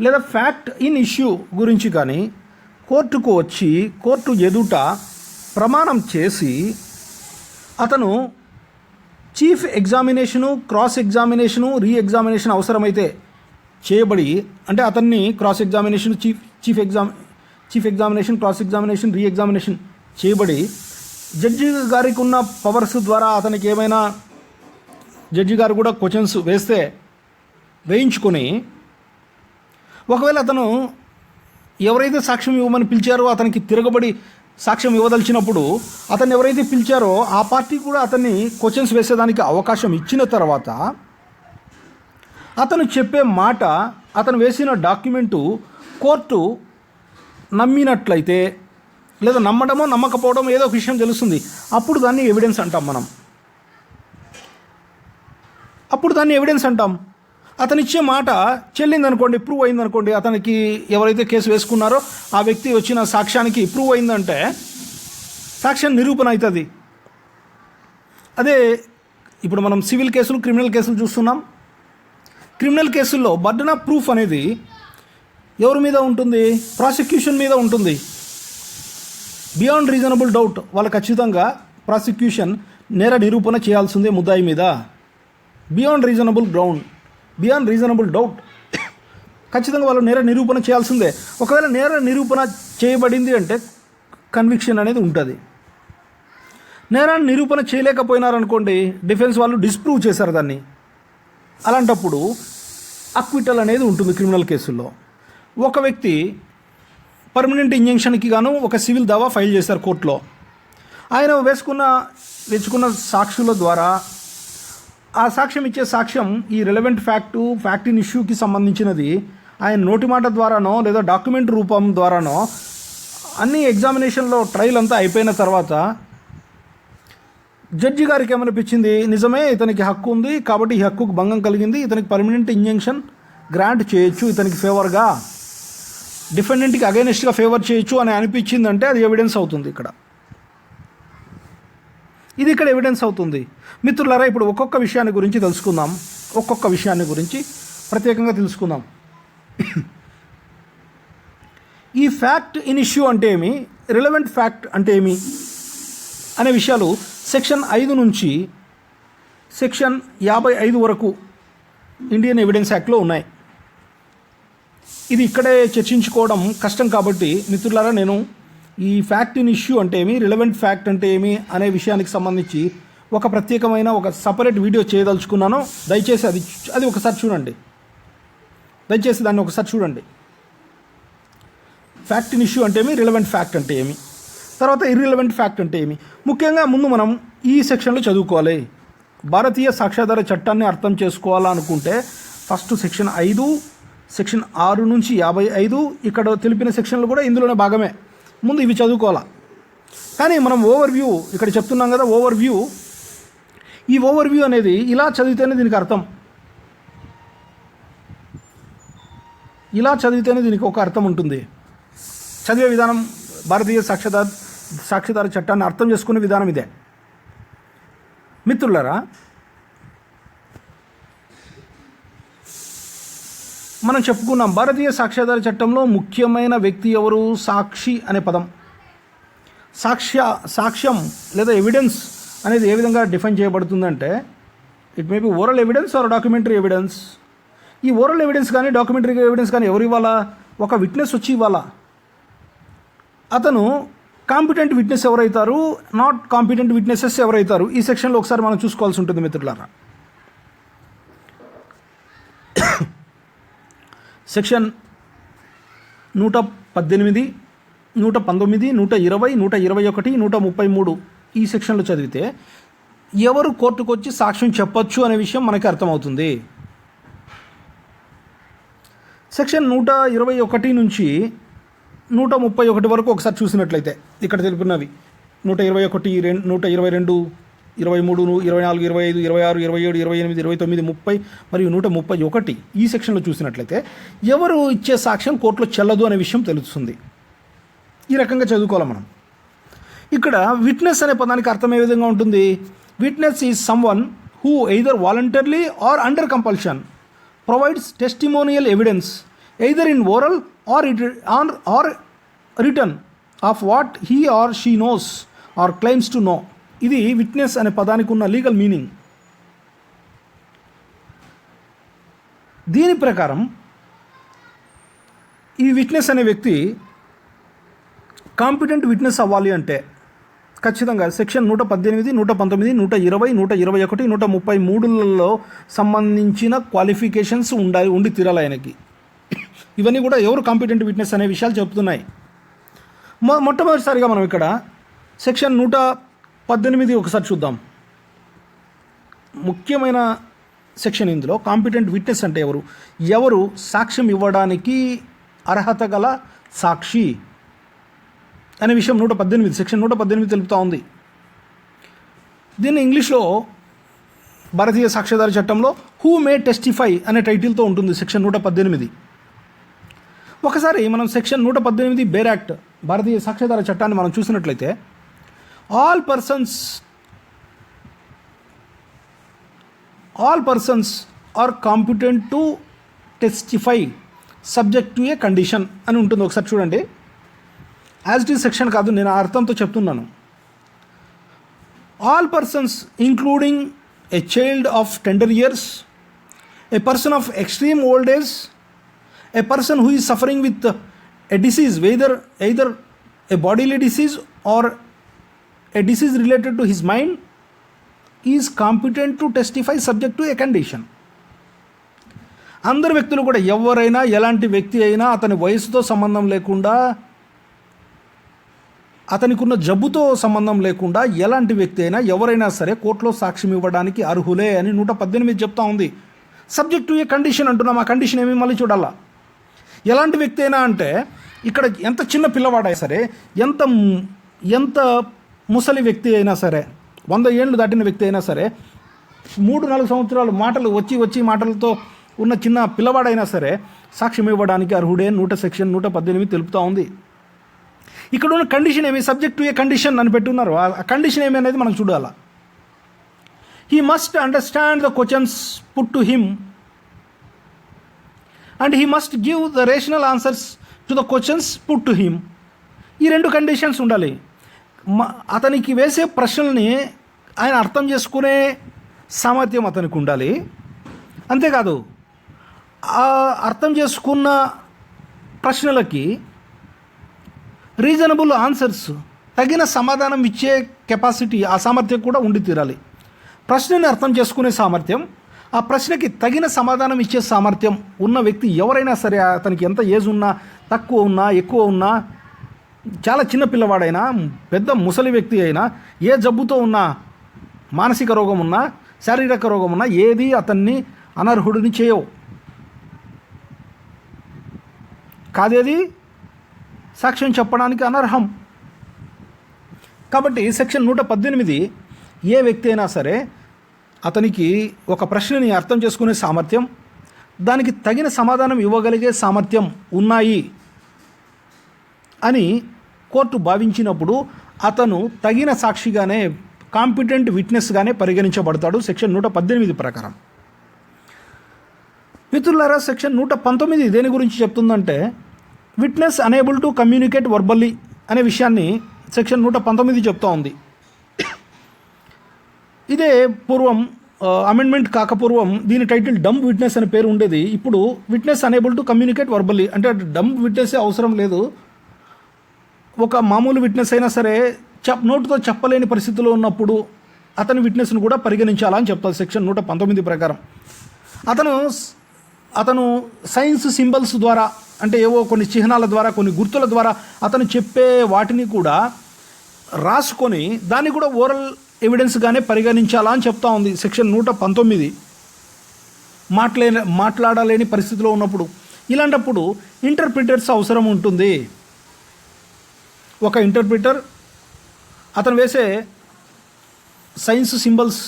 Speaker 1: లేదా ఫ్యాక్ట్ ఇన్ ఇష్యూ గురించి కానీ కోర్టుకు వచ్చి కోర్టు ఎదుట ప్రమాణం చేసి అతను చీఫ్ ఎగ్జామినేషను, క్రాస్ ఎగ్జామినేషను, రీ ఎగ్జామినేషన్ అవసరమైతే చేయబడి, అంటే అతన్ని cross examination, chief examination, cross examination, రీ ఎగ్జామినేషన్ చేయబడి జడ్జి గారికి ఉన్న పవర్స్ ద్వారా అతనికి ఏమైనా, జడ్జి గారు కూడా క్వశ్చన్స్ వేయించుకొని, ఒకవేళ అతను ఎవరైతే సాక్ష్యం ఇవ్వమని పిలిచారో అతనికి తిరగబడి సాక్ష్యం ఇవ్వదలిచినప్పుడు అతను ఎవరైతే పిలిచారో ఆ పార్టీ కూడా అతన్ని క్వశ్చన్స్ వేసేదానికి అవకాశం ఇచ్చిన తర్వాత అతను చెప్పే మాట, అతను వేసిన డాక్యుమెంటు కోర్టు నమ్మినట్లయితే, లేదా నమ్మడమో నమ్మకపోవడం ఏదో ఒక విషయం తెలుస్తుంది, అప్పుడు దాన్ని ఎవిడెన్స్ అంటాం మనం. అతను ఇచ్చే మాట చెల్లిందనుకోండి, ప్రూవ్ అయిందనుకోండి, అతనికి ఎవరైతే కేసు వేసుకున్నారో ఆ వ్యక్తి వచ్చిన సాక్ష్యానికి ప్రూవ్ అయిందంటే సాక్ష్యం నిరూపణ అవుతుంది. అదే ఇప్పుడు మనం సివిల్ కేసులు, క్రిమినల్ కేసులు చూస్తున్నాం. క్రిమినల్ కేసుల్లో బర్డెన్ ఆఫ్ ప్రూఫ్ అనేది ఎవరి మీద ఉంటుంది? ప్రాసిక్యూషన్ మీద ఉంటుంది. బియాండ్ రీజనబుల్ డౌట్, వాళ్ళు ఖచ్చితంగా ప్రాసిక్యూషన్ నేర నిరూపణ చేయాల్సిందే ముద్దాయి మీద. బియాండ్ రీజనబుల్ డౌట్ ఖచ్చితంగా వాళ్ళు నేర నిరూపణ చేయాల్సిందే. ఒకవేళ నేర నిరూపణ చేయబడింది అంటే కన్విక్షన్ అనేది ఉంటుంది. నేరాన్ని నిరూపణ చేయలేకపోయినారనుకోండి, డిఫెన్స్ వాళ్ళు డిస్ప్రూవ్ చేశారు దాన్ని, అలాంటప్పుడు అక్విటల్ అనేది ఉంటుంది క్రిమినల్ కేసుల్లో. ఒక వ్యక్తి పర్మనెంట్ ఇంజంక్షన్కి గాను ఒక సివిల్ దావా ఫైల్ చేశారు కోర్టులో. ఆయన వెచ్చుకున్న సాక్షుల ద్వారా ఆ సాక్ష్యం ఇచ్చే సాక్ష్యం ఈ రిలవెంట్ ఫ్యాక్ట్ ఇన్ ఇష్యూకి సంబంధించినది ఆయన నోటి మాట ద్వారానో లేదా డాక్యుమెంట్ రూపం ద్వారానో అన్ని ఎగ్జామినేషన్లో ట్రయల్ అంతా అయిపోయిన తర్వాత జడ్జి గారికి ఏమనిపించింది, నిజమే ఇతనికి హక్కు ఉంది కాబట్టి ఈ హక్కుకు భంగం కలిగింది, ఇతనికి పర్మనెంట్ ఇంజంక్షన్ గ్రాంట్ చేయొచ్చు, ఇతనికి ఫేవర్గా, డిఫెండెంట్కి అగైనెస్ట్గా ఫేవర్ చేయొచ్చు అని అనిపించిందంటే అది ఎవిడెన్స్ అవుతుంది. ఇది ఇక్కడ ఎవిడెన్స్ అవుతుంది. మిత్రులారా, ఇప్పుడు ఒక్కొక్క విషయాన్ని గురించి ప్రత్యేకంగా తెలుసుకుందాం. ఈ ఫ్యాక్ట్ ఇన్ ఇష్యూ అంటే ఏమి, రిలవెంట్ ఫ్యాక్ట్ అంటే ఏమి అనే విషయాలు సెక్షన్ 5 నుంచి సెక్షన్ 55 వరకు ఇండియన్ ఎవిడెన్స్ యాక్ట్లో ఉన్నాయి. ఇది ఇక్కడే చర్చించుకోవడం కష్టం కాబట్టి మిత్రులారా, నేను ఈ ఫ్యాక్ట్ ఇన్ ఇష్యూ అంటే ఏమి, రిలవెంట్ ఫ్యాక్ట్ అంటే ఏమి అనే విషయానికి సంబంధించి ఒక ప్రత్యేకమైన ఒక సపరేట్ వీడియో చేయదలుచుకున్నాను. దయచేసి అది ఒకసారి చూడండి. దాన్ని ఒకసారి చూడండి. ఫ్యాక్ట్ ఇన్ ఇష్యూ అంటే ఏమి, రిలవెంట్ ఫ్యాక్ట్ అంటే ఏమి, తర్వాత ఇర్రిలవెంట్ ఫ్యాక్ట్ అంటే ఏమి. ముఖ్యంగా ముందు మనం ఈ సెక్షన్లో చదువుకోవాలి. భారతీయ సాక్ష్యాధార చట్టాన్ని అర్థం చేసుకోవాలనుకుంటే ఫస్ట్ సెక్షన్ 5, సెక్షన్ 6 నుంచి 55 ఇక్కడ తెలిపిన సెక్షన్లు కూడా ఇందులోనే భాగమే. ముందు ఇవి చదువుకోవాలా. కానీ మనం ఓవర్వ్యూ ఇక్కడ చెప్తున్నాం కదా, ఈ ఓవర్వ్యూ అనేది ఇలా చదివితేనే దీనికి అర్థం. ఇలా చదివితేనే దీనికి ఒక అర్థం ఉంటుంది. చదివే విధానం భారతీయ సాక్ష్యాధార చట్టాన్ని అర్థం చేసుకునే విధానం ఇదే. మిత్రులారా, మనం చెప్పుకున్నాం భారతీయ సాక్ష్యాధార చట్టంలో ముఖ్యమైన వ్యక్తి ఎవరు? సాక్షి అనే పదం. సాక్ష్యం లేదా ఎవిడెన్స్ అనేది ఏ విధంగా డిఫైన్ చేయబడుతుందంటే, it may be oral evidence or documentary evidence. ఈ ఓరల్ ఎవిడెన్స్ కానీ డాక్యుమెంటరీ ఎవిడెన్స్ కానీ ఎవరు ఇవ్వాలా? ఒక విట్నెస్ వచ్చి ఇవ్వాలా. అతను కాంపిటెంట్ విట్నెస్ ఎవరైతారు, నాట్ కాంపిటెంట్ విట్నెసెస్ ఎవరైతారు, ఈ సెక్షన్లో ఒకసారి మనం చూసుకోవాల్సి ఉంటుంది మిత్రులారా. సెక్షన్ 118, 119, 120, 121, 133 ఈ సెక్షన్లో చదివితే ఎవరు కోర్టుకు వచ్చి సాక్ష్యం చెప్పొచ్చు అనే విషయం మనకి అర్థమవుతుంది. సెక్షన్ 121 నుంచి 131 వరకు ఒకసారి చూసినట్లయితే ఇక్కడ తెలుపున్నవి 121, 122, 23, 24, 25, 26, 27, 28, 29, 30 మరియు 131 ఈ సెక్షన్లో చూసినట్లయితే ఎవరు ఇచ్చే సాక్ష్యం కోర్టులో చెల్లదు అనే విషయం తెలుస్తుంది. ఈ రకంగా చదువుకోవాలి మనం. ఇక్కడ విట్నెస్ అనే పదానికి అర్థం ఏ విధంగా ఉంటుంది? Witness is someone who either voluntarily or under compulsion provides testimonial evidence either in oral or written of what he or she knows or claims to know. ఇది విట్నెస్ అనే పదానికి ఉన్న లీగల్ మీనింగ్. దీని ప్రకారం ఈ విట్నెస్ అనే వ్యక్తి competent witness అవ్వాలి అంటే ఖచ్చితంగా సెక్షన్ 118, 119, 120, 121, 133లలో సంబంధించిన క్వాలిఫికేషన్స్ ఉండి తీరాలి ఆయనకి. ఇవన్నీ కూడా ఎవరు కాంపిటెంట్ విట్నెస్ అనే విషయాలు చెప్తున్నాయి. మొట్టమొదటిసారిగా మనం ఇక్కడ సెక్షన్ 118 ఒకసారి చూద్దాం. ముఖ్యమైన సెక్షన్ ఇందులో కాంపిటెంట్ విట్నెస్ అంటే ఎవరు సాక్ష్యం ఇవ్వడానికి అర్హత గల సాక్షి అనే విషయం 118 సెక్షన్ 118 తెలుపుతూ ఉంది. దీన్ని ఇంగ్లీష్లో భారతీయ సాక్ష్యాధార చట్టంలో హూ మే టెస్టిఫై అనే టైటిల్తో ఉంటుంది సెక్షన్ 118. ఒకసారి మనం సెక్షన్ 118 బేర్ యాక్ట్ భారతీయ సాక్ష్యాధార చట్టాన్ని మనం చూసినట్లయితే all persons are competent to testify subject to a condition అని ఉంటుంది. ఒకసారి చూడండి. యాజ్ ఇట్ ఈజ్ సెక్షన్ కాదు, నేను ఆ అర్థంతో చెప్తున్నాను. All persons including a child of tender years, A person of extreme old age, a person who is suffering with a disease, either a bodily disease or a disease related to his mind, is competent to testify subject to a condition. అందరు వ్యక్తులు కూడా ఎవరైనా ఎలాంటి వ్యక్తి అయినా అతని వయసుతో సంబంధం లేకుండా అతనికున్న జబ్బుతో సంబంధం లేకుండా ఎలాంటి వ్యక్తి అయినా ఎవరైనా సరే కోర్టులో సాక్ష్యం ఇవ్వడానికి అర్హులే అని 118 చెప్తా ఉంది. సబ్జెక్ట్ టు ఏ కండిషన్ అంటున్నాం. ఆ కండిషన్ ఏమి మళ్ళీ చూడాలా. ఎలాంటి వ్యక్తి అయినా అంటే ఇక్కడ ఎంత చిన్న పిల్లవాడైనా సరే, ఎంత ముసలి వ్యక్తి అయినా సరే, 100 ఏళ్ళు దాటిన వ్యక్తి అయినా సరే, 3-4 సంవత్సరాలు మాటలు వచ్చి మాటలతో ఉన్న చిన్న పిల్లవాడైనా సరే సాక్ష్యం ఇవ్వడానికి అర్హుడే సెక్షన్ 118 తెలుపుతూ ఉంది. ఇక్కడ ఉన్న కండిషన్ ఏమి? సబ్జెక్ట్ టు ఏ కండిషన్ అని పెట్టున్నారు. ఆ కండిషన్ ఏమి అనేది మనం చూడాలా. He must understand the questions put to him and he must give the rational answers to the questions put to him. ఈ 2 కండిషన్స్ ఉండాలి. అతనికి వేసే ప్రశ్నల్ని ఆయన అర్థం చేసుకునే సామర్థ్యం అతనికి ఉండాలి. అంతేకాదు ఆ అర్థం చేసుకున్న ప్రశ్నలకి రీజనబుల్ ఆన్సర్స్, తగిన సమాధానం ఇచ్చే కెపాసిటీ, ఆ సామర్థ్యం కూడా ఉండి తీరాలి. ప్రశ్నని అర్థం చేసుకునే సామర్థ్యం, ఆ ప్రశ్నకి తగిన సమాధానం ఇచ్చే సామర్థ్యం ఉన్న వ్యక్తి ఎవరైనా సరే, అతనికి ఎంత ఏజ్ ఉన్నా, తక్కువ ఉన్నా, ఎక్కువ ఉన్నా, చాలా చిన్న పిల్లవాడైనా, పెద్ద ముసలి వ్యక్తి అయినా, ఏ జబ్బుతో ఉన్నా, మానసిక రోగం ఉన్నా, శారీరక రోగం ఉన్నా, ఏది అతన్ని అనర్హుడిని చేయవు. కాదేది సాక్ష్యం చెప్పడానికి అనర్హం. కాబట్టి సెక్షన్ 118 ఏ వ్యక్తి అయినా సరే అతనికి ఒక ప్రశ్నని అర్థం చేసుకునే సామర్థ్యం, దానికి తగిన సమాధానం ఇవ్వగలిగే సామర్థ్యం ఉన్నాయి అని కోర్టు భావించినప్పుడు అతను తగిన సాక్షిగానే, కాంపిటెంట్ విట్నెస్గానే పరిగణించబడతాడు సెక్షన్ 118 ప్రకారం. మిత్రులారా, సెక్షన్ 119 దేని గురించి చెప్తుందంటే witness unable to communicate verbally అనే విషయాన్ని సెక్షన్ 119 చెప్తా ఉంది. ఇదే పూర్వం అమెండ్మెంట్ కాకపూర్వం దీని టైటిల్ డంబ్ విట్నెస్ అనే పేరు ఉండేది. ఇప్పుడు witness unable to communicate verbally అంటే డంబ్ విట్నెస్ అవసరం లేదు. ఒక మామూలు విట్నెస్ అయినా సరే నోటుతో చెప్పలేని పరిస్థితిలో ఉన్నప్పుడు అతని విట్నెస్ను కూడా పరిగణించాలని చెప్తారు సెక్షన్ 119 ప్రకారం. అతను సైన్స్ సింబల్స్ ద్వారా, అంటే ఏవో కొన్ని చిహ్నాల ద్వారా, కొన్ని గుర్తుల ద్వారా అతను చెప్పే వాటిని కూడా రాసుకొని దాన్ని కూడా ఓరల్ ఎవిడెన్స్గానే పరిగణించాలా అని చెప్తా ఉంది సెక్షన్ 119. మాట్లాడలేని పరిస్థితిలో ఉన్నప్పుడు ఇలాంటప్పుడు ఇంటర్ప్రిటర్స్ అవసరం ఉంటుంది. ఒక ఇంటర్ప్రిటర్ అతను వేసే సైన్స్ సింబల్స్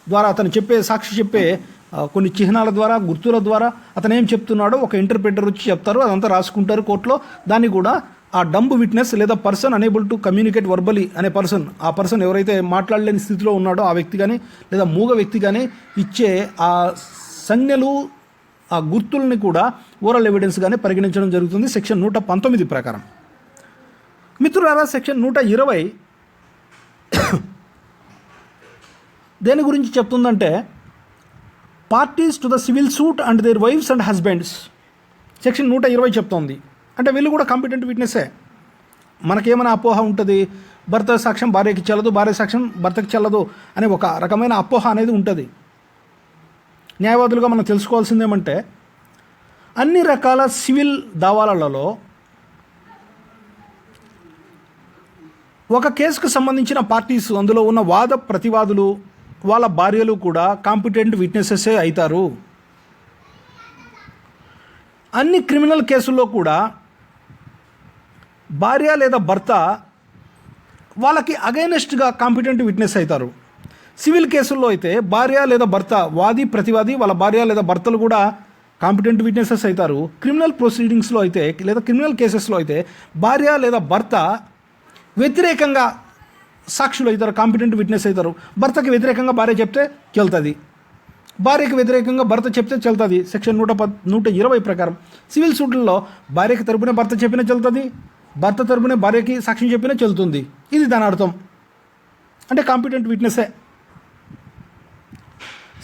Speaker 1: ద్వారా, అతను సాక్షి చెప్పే కొన్ని చిహ్నాల ద్వారా, గుర్తుల ద్వారా అతను ఏం చెప్తున్నాడో ఒక ఇంటర్ప్రిటర్ వచ్చి చెప్తారు, అదంతా రాసుకుంటారు కోర్టులో. దాన్ని కూడా ఆ డంబ్ విట్నెస్ లేదా person unable to communicate verbally అనే ఆ పర్సన్ ఎవరైతే మాట్లాడలేని స్థితిలో ఉన్నాడో ఆ వ్యక్తి కానీ లేదా మూగ వ్యక్తి కానీ ఇచ్చే ఆ సంజ్ఞలు, ఆ గుర్తుల్ని కూడా ఓరల్ ఎవిడెన్స్గానే పరిగణించడం జరుగుతుంది సెక్షన్ 119 ప్రకారం. మిత్రులారా, సెక్షన్ 120 దేని గురించి చెప్తుందంటే parties to the civil suit and their wives and husbands section 120 చెప్తోంది. అంటే వీళ్ళు కూడా కాంపిటెంట్ విట్నెస్సే. మనకేమైనా అపోహ ఉంటుంది, భర్త సాక్ష్యం భార్యకి చెల్లదు, భార్య సాక్ష్యం భర్తకి చెల్లదు అనే ఒక రకమైన అపోహ అనేది ఉంటుంది. న్యాయవాదులుగా మనం తెలుసుకోవాల్సిందేమంటే అన్ని రకాల సివిల్ దావాలలో ఒక కేసుకు సంబంధించిన పార్టీస్, అందులో ఉన్న వాద ప్రతివాదులు, వాళ్ళ భార్యలు కూడా కాంపిటెంట్ విట్నెసెసే అవుతారు. అన్ని క్రిమినల్ కేసుల్లో కూడా భార్య లేదా భర్త వాళ్ళకి అగైనెస్ట్గా కాంపిటెంట్ విట్నెస్ అవుతారు. సివిల్ కేసుల్లో అయితే భార్య లేదా భర్త, వాది ప్రతివాది వాళ్ళ భార్య లేదా భర్తలు కూడా కాంపిటెంట్ విట్నెసెస్ అవుతారు. క్రిమినల్ ప్రొసీడింగ్స్లో అయితే లేదా క్రిమినల్ కేసెస్లో అయితే భార్య లేదా భర్త వ్యతిరేకంగా సాక్షులు అవుతారు, కాంపిటెంట్ విట్నెస్ అవుతారు. భర్తకి వ్యతిరేకంగా భార్య చెప్తే చెల్తుంది, భార్యకి వ్యతిరేకంగా భర్త చెప్తే చెల్తుంది సెక్షన్ 120 ప్రకారం. సివిల్ సూట్లలో భార్యకి తరపునే భర్త చెప్పినా చెల్తుంది, భర్త తరపునే భార్యకి సాక్ష్యం చెప్పినా చెల్తుంది. ఇది దాని అర్థం. అంటే కాంపిటెంట్ విట్నెస్సే.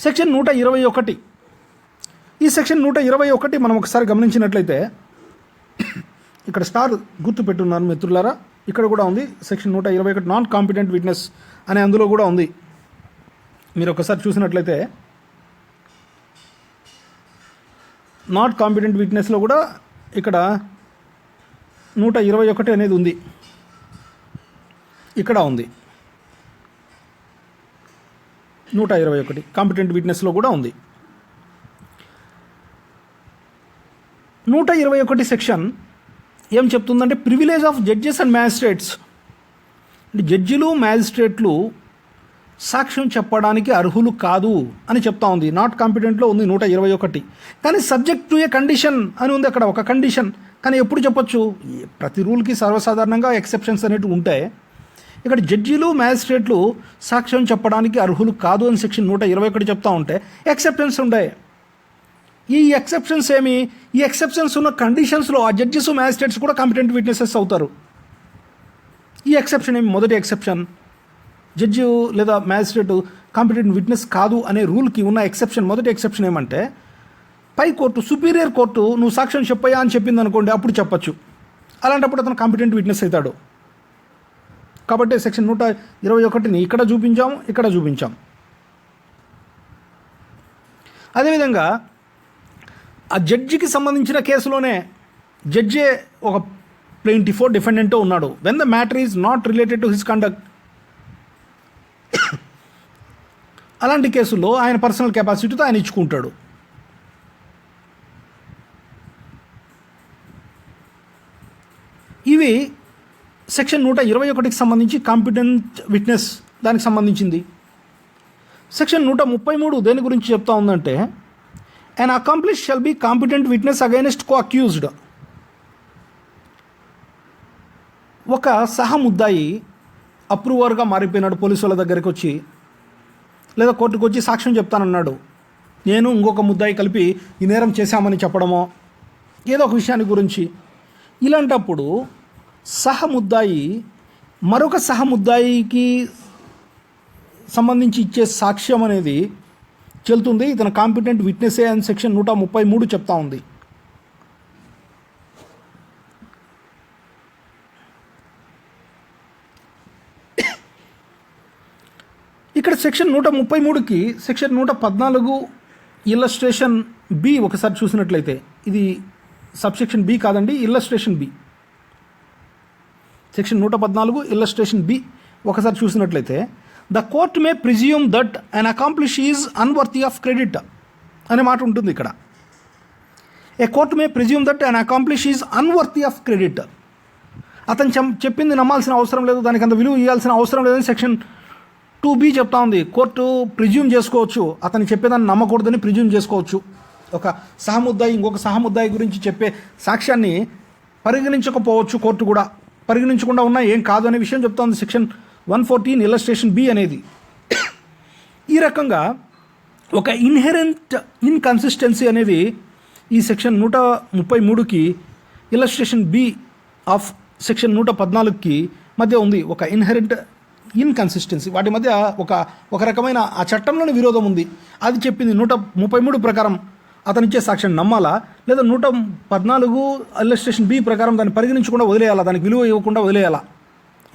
Speaker 1: సెక్షన్ 121. ఈ సెక్షన్ 121 మనం ఒకసారి గమనించినట్లయితే ఇక్కడ స్టార్ గుర్తు పెట్టున్నాను మిత్రులారా, ఇక్కడ కూడా ఉంది సెక్షన్ 121 నాన్ కాంపిటెంట్ విట్నెస్ అనే అందులో కూడా ఉంది. మీరు ఒకసారి చూసినట్లయితే నాట్ కాంపిటెంట్ విట్నెస్లో కూడా ఇక్కడ 121 అనేది ఉంది, ఇక్కడ ఉంది 121 కాంపిటెంట్ విట్నెస్లో కూడా ఉంది. 121 సెక్షన్ ఏం చెప్తుందంటే privilege of judges and magistrates, అంటే జడ్జిలు మ్యాజిస్ట్రేట్లు సాక్ష్యం చెప్పడానికి అర్హులు కాదు అని చెప్తా ఉంది. నాట్ కాంపిటెంట్లో ఉంది 121. కానీ సబ్జెక్ట్ టు ఏ కండిషన్ అని ఉంది అక్కడ, ఒక కండిషన్. కానీ ఎప్పుడు చెప్పొచ్చు? ప్రతి రూల్కి సర్వసాధారణంగా ఎక్సెప్షన్స్ అనేవి ఉంటాయి. ఇక్కడ జడ్జీలు మ్యాజిస్ట్రేట్లు సాక్ష్యం చెప్పడానికి అర్హులు కాదు అని సెక్షన్ 121 చెప్తా ఉంటే ఎక్సెప్షన్స్ ఉంటాయి. ఈ ఎక్సెప్షన్స్ ఈ ఎక్సెప్షన్స్ ఉన్న కండిషన్స్లో ఆ జడ్జెస్ మ్యాజిస్ట్రేట్స్ కూడా కాంపిటెంట్ విట్నెసెస్ అవుతారు. ఈ ఎక్సెప్షన్ మొదటి ఎక్సెప్షన్, జడ్జి లేదా మ్యాజిస్ట్రేట్ కాంపిటెంట్ విట్నెస్ కాదు అనే రూల్కి ఉన్న ఎక్సెప్షన్, మొదటి ఎక్సెప్షన్ ఏమంటే పై కోర్టు, సుపీరియర్ కోర్టు నువ్వు సాక్ష్యం చెప్పయ్యా అని చెప్పింది అనుకోండి, అప్పుడు చెప్పచ్చు. అలాంటప్పుడు అతను కాంపిటెంట్ విట్నెస్ అవుతాడు. కాబట్టి సెక్షన్ 121ని ఇక్కడ చూపించాం. అదేవిధంగా ఆ జడ్జికి సంబంధించిన కేసులోనే జడ్జే ఒక ప్లెయింటిఫో డిఫెండెంటో ఉన్నాడు. When the matter is not related to his conduct, అలాంటి కేసుల్లో ఆయన పర్సనల్ కెపాసిటీతో ఆయన ఇచ్చుకుంటాడు. ఇవి సెక్షన్ 121కి సంబంధించి కాంపిటెంట్ విట్నెస్ దానికి సంబంధించింది. సెక్షన్ 133 దేని గురించి చెప్తా ఉందంటే an accomplice shall be competent witness against co-accused. ఒక సహముద్దాయి అప్రూవర్గా మారిపోయినాడు, పోలీసు వాళ్ళ దగ్గరికి వచ్చి లేదా కోర్టుకు వచ్చి సాక్ష్యం చెప్తానన్నాడు. నేను ఇంకొక ముద్దాయి కలిపి ఈ నేరం చేశామని చెప్పడమో ఏదో ఒక విషయాన్ని గురించి. ఇలాంటప్పుడు సహముద్దాయి మరొక సహముద్దాయికి సంబంధించి ఇచ్చే సాక్ష్యం అనేది చెల్లుతుంది. ఇతను కాంపిటెంట్ విట్నెసే అని సెక్షన్ 133 చెప్తా ఉంది. ఇక్కడ సెక్షన్ 133కి సెక్షన్ 114 ఇల్లస్ట్రేషన్ బి ఒకసారి చూసినట్లయితే, ఇది సబ్సెక్షన్ బి కాదండి, illustration B. Section 114 illustration B ఒకసారి చూసినట్లయితే, the court may presume that an accomplice is unworthy of credit అనే మాట ఉంటుంది ఇక్కడ. A court may presume that an accomplice is unworthy of credit. అతను చెప్పింది నమ్మాల్సిన అవసరం లేదు, దానికి అంత విలువ ఇవ్వాల్సిన అవసరం లేదని సెక్షన్ 2B చెప్తా ఉంది. కోర్టు ప్రిజ్యూమ్ చేసుకోవచ్చు, అతను చెప్పేదాన్ని నమ్మకూడదని ప్రిజ్యూమ్ చేసుకోవచ్చు. ఒక సహముద్దాయి ఇంకొక సహముద్దాయి గురించి చెప్పే సాక్ష్యాన్ని పరిగణించకపోవచ్చు, కోర్టు కూడా పరిగణించకుండా ఉన్నా ఏం కాదు అనే విషయం చెప్తా ఉంది సెక్షన్ 114 ఇల్లస్ట్రేషన్ బి అనేది. ఈ రకంగా ఒక ఇన్హెరెంట్ ఇన్కన్సిస్టెన్సీ అనేది ఈ సెక్షన్ 133కి ఇల్లస్ట్రేషన్ బి ఆఫ్ సెక్షన్ 114కి మధ్య ఉంది. ఒక ఇన్హెరెంట్ ఇన్కన్సిస్టెన్సీ, వాటి మధ్య ఒక రకమైన ఆ చట్టంలోని విరోధం ఉంది. అది చెప్పింది 133 ప్రకారం అతను ఇచ్చే సాక్ష్యం నమ్మాలా, లేదా 114 ఇల్లస్ట్రేషన్ బి ప్రకారం దాన్ని పరిగణించకుండా వదిలేయాలా, దానికి విలువ ఇవ్వకుండా వదిలేయాలా,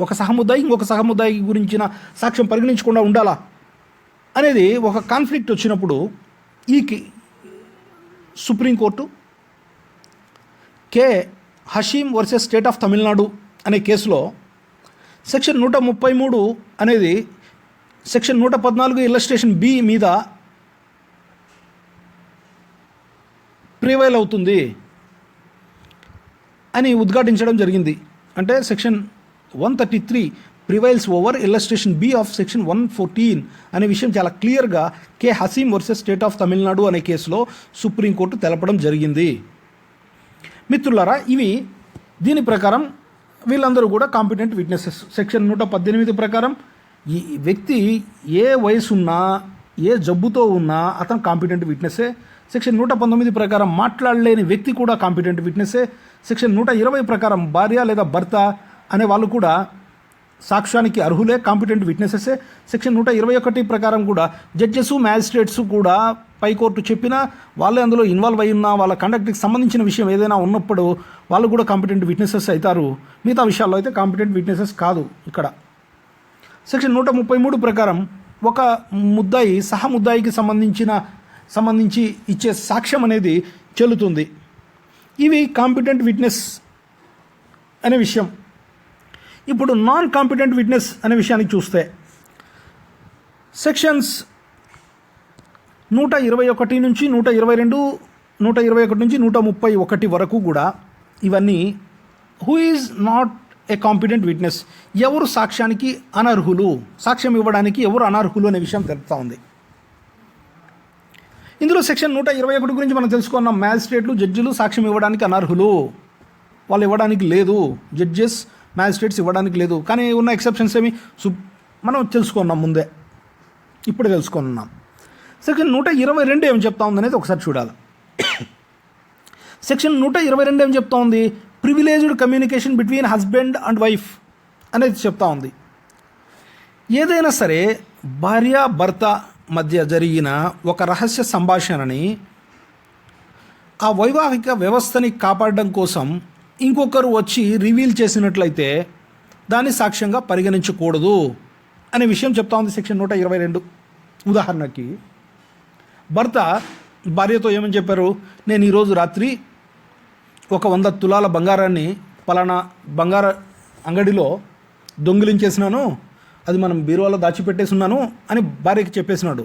Speaker 1: ఒక సహముద్దాయి ఇంకొక సహముద్దాయి గురించిన సాక్ష్యం పరిగణించకుండా ఉండాలా అనేది ఒక కాన్ఫ్లిక్ట్ వచ్చినప్పుడు ఈ supreme court K Hashim versus state of Tamil Nadu అనే కేసులో సెక్షన్ 133 అనేది సెక్షన్ 114 ఇల్లస్ట్రేషన్ బి మీద ప్రివైల్ అవుతుంది అని ఉద్ఘాటించడం జరిగింది. అంటే section 133 prevails over illustration B of section 114 అనే విషయం చాలా క్లియర్గా K Hasim versus state of Tamil Nadu అనే కేసులో సుప్రీంకోర్టు తెలపడం జరిగింది. మిత్రులారా, ఇవి దీని ప్రకారం వీళ్ళందరూ కూడా కాంపిటెంట్ విట్నెసెస్. సెక్షన్ 118 ప్రకారం ఈ వ్యక్తి ఏ వయసున్నా ఏ జబ్బుతో ఉన్నా అతను కాంపిటెంట్ విట్నెసే. సెక్షన్ 119 ప్రకారం మాట్లాడలేని వ్యక్తి కూడా కాంపిటెంట్ విట్నెసే. సెక్షన్ 120 ప్రకారం భార్య లేదా భర్త అనే వాళ్ళు కూడా సాక్ష్యానికి అర్హులే, కాంపిటెంట్ విట్నెసెసే. సెక్షన్ 121 ప్రకారం కూడా జడ్జెస్ మ్యాజిస్ట్రేట్స్ కూడా పైకోర్టు చెప్పినా వాళ్ళే అందులో ఇన్వాల్వ్ అయి ఉన్నా వాళ్ళ కండక్ట్కి సంబంధించిన విషయం ఏదైనా ఉన్నప్పుడు వాళ్ళు కూడా కాంపిటెంట్ విట్నెసెస్ అవుతారు. మిగతా విషయాల్లో అయితే కాంపిటెంట్ విట్నెసెస్ కాదు. ఇక్కడ సెక్షన్ 133 ప్రకారం ఒక ముద్దాయి సహముద్దాయికి సంబంధించి ఇచ్చే సాక్ష్యం అనేది చెల్లుతుంది. ఇవి కాంపిటెంట్ విట్నెస్ అనే విషయం. ఇప్పుడు నాన్ కాంపిటెంట్ విట్నెస్ అనే విషయానికి చూస్తే సెక్షన్స్ 121 నుంచి 122, 121 నుంచి 131 వరకు కూడా ఇవన్నీ who is not a competent witness, ఎవరు సాక్ష్యానికి అనర్హులు, సాక్ష్యం ఇవ్వడానికి ఎవరు అనర్హులు అనే విషయం తెలుపుతా ఉంది. ఇందులో సెక్షన్ 121 గురించి మనం తెలుసుకున్నాం. మ్యాజిస్ట్రేట్లు జడ్జిలు సాక్ష్యం ఇవ్వడానికి అనర్హులు, వాళ్ళు ఇవ్వడానికి లేదు, జడ్జెస్ మ్యాజిస్ట్రేట్స్ ఇవ్వడానికి లేదు. కానీ ఉన్న ఎక్సెప్షన్స్ ఏమి మనం తెలుసుకున్నాం ముందే, ఇప్పుడే తెలుసుకున్నాం. సెక్షన్ 122 ఏం చెప్తా ఉందనేది ఒకసారి చూడాలి. సెక్షన్ 122 ఏం చెప్తా ఉంది, privileged communication between husband and wife అనేది చెప్తా ఉంది. ఏదైనా సరే భార్య భర్త మధ్య జరిగిన ఒక రహస్య సంభాషణని ఆ వైవాహిక వ్యవస్థని కాపాడడం కోసం ఇంకొకరు వచ్చి రివీల్ చేసినట్లయితే దాన్ని సాక్ష్యంగా పరిగణించకూడదు అనే విషయం చెప్తా ఉంది సెక్షన్ 122. ఉదాహరణకి భర్త భార్యతో ఏమని చెప్పారు, నేను ఈరోజు రాత్రి ఒక 100 తులాల బంగారాన్ని పలానా బంగార అంగడిలో దొంగిలించేసినాను, అది మనం బీరువాలో దాచిపెట్టేస్తున్నాను అని భార్యకి చెప్పేసినాడు.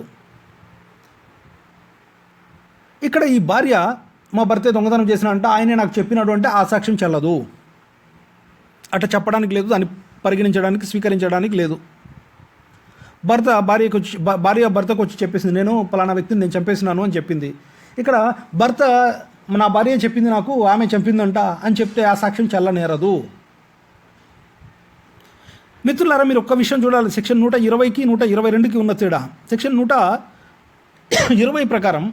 Speaker 1: ఇక్కడ ఈ భార్య మా భర్తే దొంగతనం చేసినాడంటే ఆయనే నాకు చెప్పినాడు అంటే ఆ సాక్ష్యం చెల్లదు. అట్లా చెప్పడానికి లేదు, దాన్ని పరిగణించడానికి స్వీకరించడానికి లేదు. భార్య భర్తకు వచ్చి చెప్పేసింది, నేను పలానా వ్యక్తిని నేను చంపేసినాను అని చెప్పింది. ఇక్కడ భర్త నా భార్య చెప్పింది నాకు ఆమె చంపిందంట అని చెప్తే ఆ సాక్ష్యం చెల్లనేరదు. మిత్రులారా, మీరు ఒక్క విషయం చూడాలి. సెక్షన్ 120కి 122కి ఉన్న తేడా. సెక్షన్ 120 ప్రకారం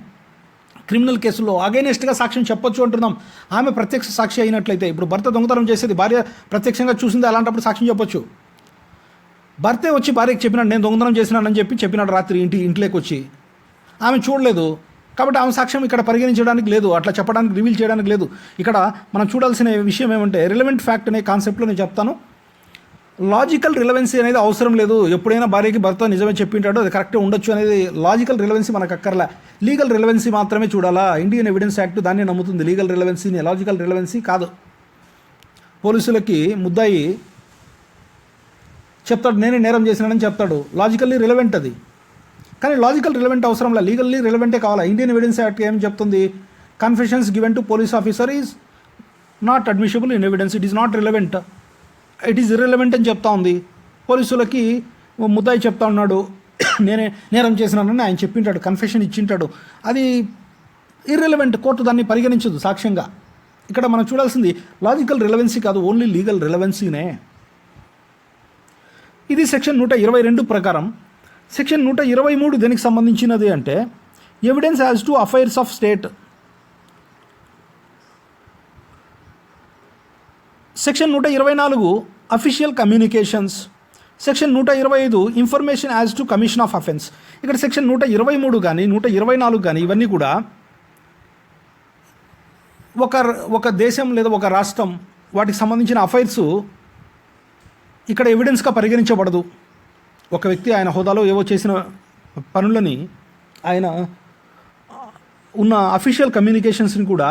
Speaker 1: క్రిమినల్ కేసుల్లో అగైనెస్ట్గా సాక్ష్యం చెప్పొచ్చు అంటున్నాం. ఆమె ప్రత్యక్ష సాక్షి అయినట్లయితే, ఇప్పుడు భర్త దొంగతనం చేసేది భార్య ప్రత్యక్షంగా చూసింది, అలాంటప్పుడు సాక్ష్యం చెప్పొచ్చు. భర్తే వచ్చి భార్యకి చెప్పినాడు నేను దొంగతనం చేసినానని చెప్పినాడు రాత్రి ఇంట్లోకి వచ్చి, ఆమె చూడలేదు కాబట్టి ఆమె సాక్ష్యం ఇక్కడ పరిగణించడానికి లేదు, అట్లా చెప్పడానికి రివీల్ చేయడానికి లేదు. ఇక్కడ మనం చూడాల్సిన విషయం ఏమంటే రిలవెంట్ ఫ్యాక్ట్ అనే కాన్సెప్ట్లో నేను చెప్తాను. లాజికల్ రిలవెన్సీ అనేది అవసరం లేదు. ఎప్పుడైనా భార్యకి భర్త నిజమే చెప్పింటాడో అది కరెక్టే ఉండొచ్చు అనేది లాజికల్ రిలవెన్సీ మనకు అక్కర్లా. లీగల్ రిలవెన్సీ మాత్రమే చూడాలా. ఇండియన్ ఎవిడెన్స్ యాక్ట్ దాన్ని నమ్ముతుంది, లీగల్ రిలవెన్సీని, లాజికల్ రిలవెన్సీ కాదు. పోలీసులకి ముద్దాయి చెప్తాడు నేనే నేరం చేసినానని చెప్తాడు, లాజికల్లీ రిలవెంట్ అది. కానీ లాజికల్ రిలవెంట్ అవసరం లేదు, లీగల్లీ రిలవెంటే కావాలా. ఇండియన్ ఎవిడెన్స్ యాక్ట్ ఏం చెప్తుంది? Confessions given to police officer is not అడ్మిషబుల్ in evidence, it is not relevant, it is irrelevant అని చెప్తా ఉంది. పోలీసులకి ముద్దాయి చెప్తా ఉన్నాడు నేనే నేరం చేసినానని ఆయన చెప్పింటాడు, కన్ఫెషన్ ఇచ్చింటాడు, అది ఇర్రిలవెంట్, కోర్టు దాన్ని పరిగణించదు సాక్ష్యంగా. ఇక్కడ మనం చూడాల్సింది లాజికల్ రిలవెన్సీ కాదు, ఓన్లీ లీగల్ రిలవెన్సీనే. ఇది సెక్షన్ 122 ప్రకారం. సెక్షన్ 123 దేనికి సంబంధించినది అంటే evidence as to affairs of state. Section 124 official communications. Section 125 information as to commission of offence. ఇక్కడ సెక్షన్ 123 కానీ 124 కానీ ఇవన్నీ కూడా ఒక దేశం లేదా ఒక రాష్ట్రం వాటికి సంబంధించిన అఫైర్స్ ఇక్కడ ఎవిడెన్స్గా పరిగణించబడదు. ఒక వ్యక్తి ఆయన హోదాలో ఏవో చేసిన పనులని ఆయన ఉన్న అఫీషియల్ కమ్యూనికేషన్స్ని కూడా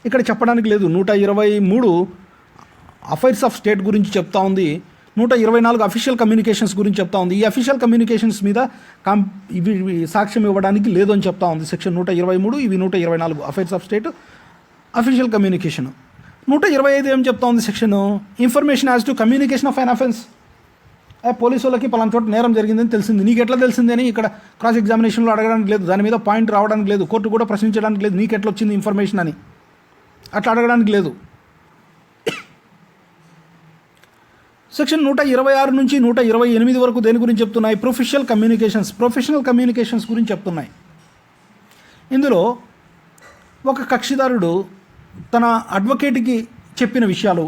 Speaker 1: ఇక్కడ చెప్పడానికి లేదు. 123 అఫైర్స్ ఆఫ్ స్టేట్ గురించి చెప్తా ఉంది, 124 అఫీషియల్ కమ్యూనికేషన్స్ గురించి చెప్తా ఉంది. ఈ అఫీషియల్ కమ్యూనికేషన్స్ మీద ఇవి సాక్ష్యం ఇవ్వడానికి లేదు అని చెప్తా ఉంది సెక్షన్ 123. ఇవి 124 affairs of state, official communication. 125 ఏం చెప్తా ఉంది section? Information as to communication of an offence. Police వాళ్ళకి పలానా చోట నేరం జరిగిందని తెలిసింది, నీకు ఎట్లా తెలిసింది అని ఇక్కడ క్రాస్ ఎగ్జామినేషన్లో అడగడానికి లేదు, దాని మీద పాయింట్ రావడానికి లేదు, కోర్టు కూడా ప్రశ్నించడానికి లేదు, నీకు ఎట్లా వచ్చింది ఇన్ఫర్మేషన్ అని అట్లా అడగడానికి లేదు. సెక్షన్ 126 నుంచి 128 వరకు దేని గురించి చెప్తున్నాయి? ప్రొఫెషనల్ కమ్యూనికేషన్స్ గురించి చెప్తున్నాయి. ఇందులో ఒక కక్షిదారుడు తన అడ్వకేట్కి చెప్పిన విషయాలు,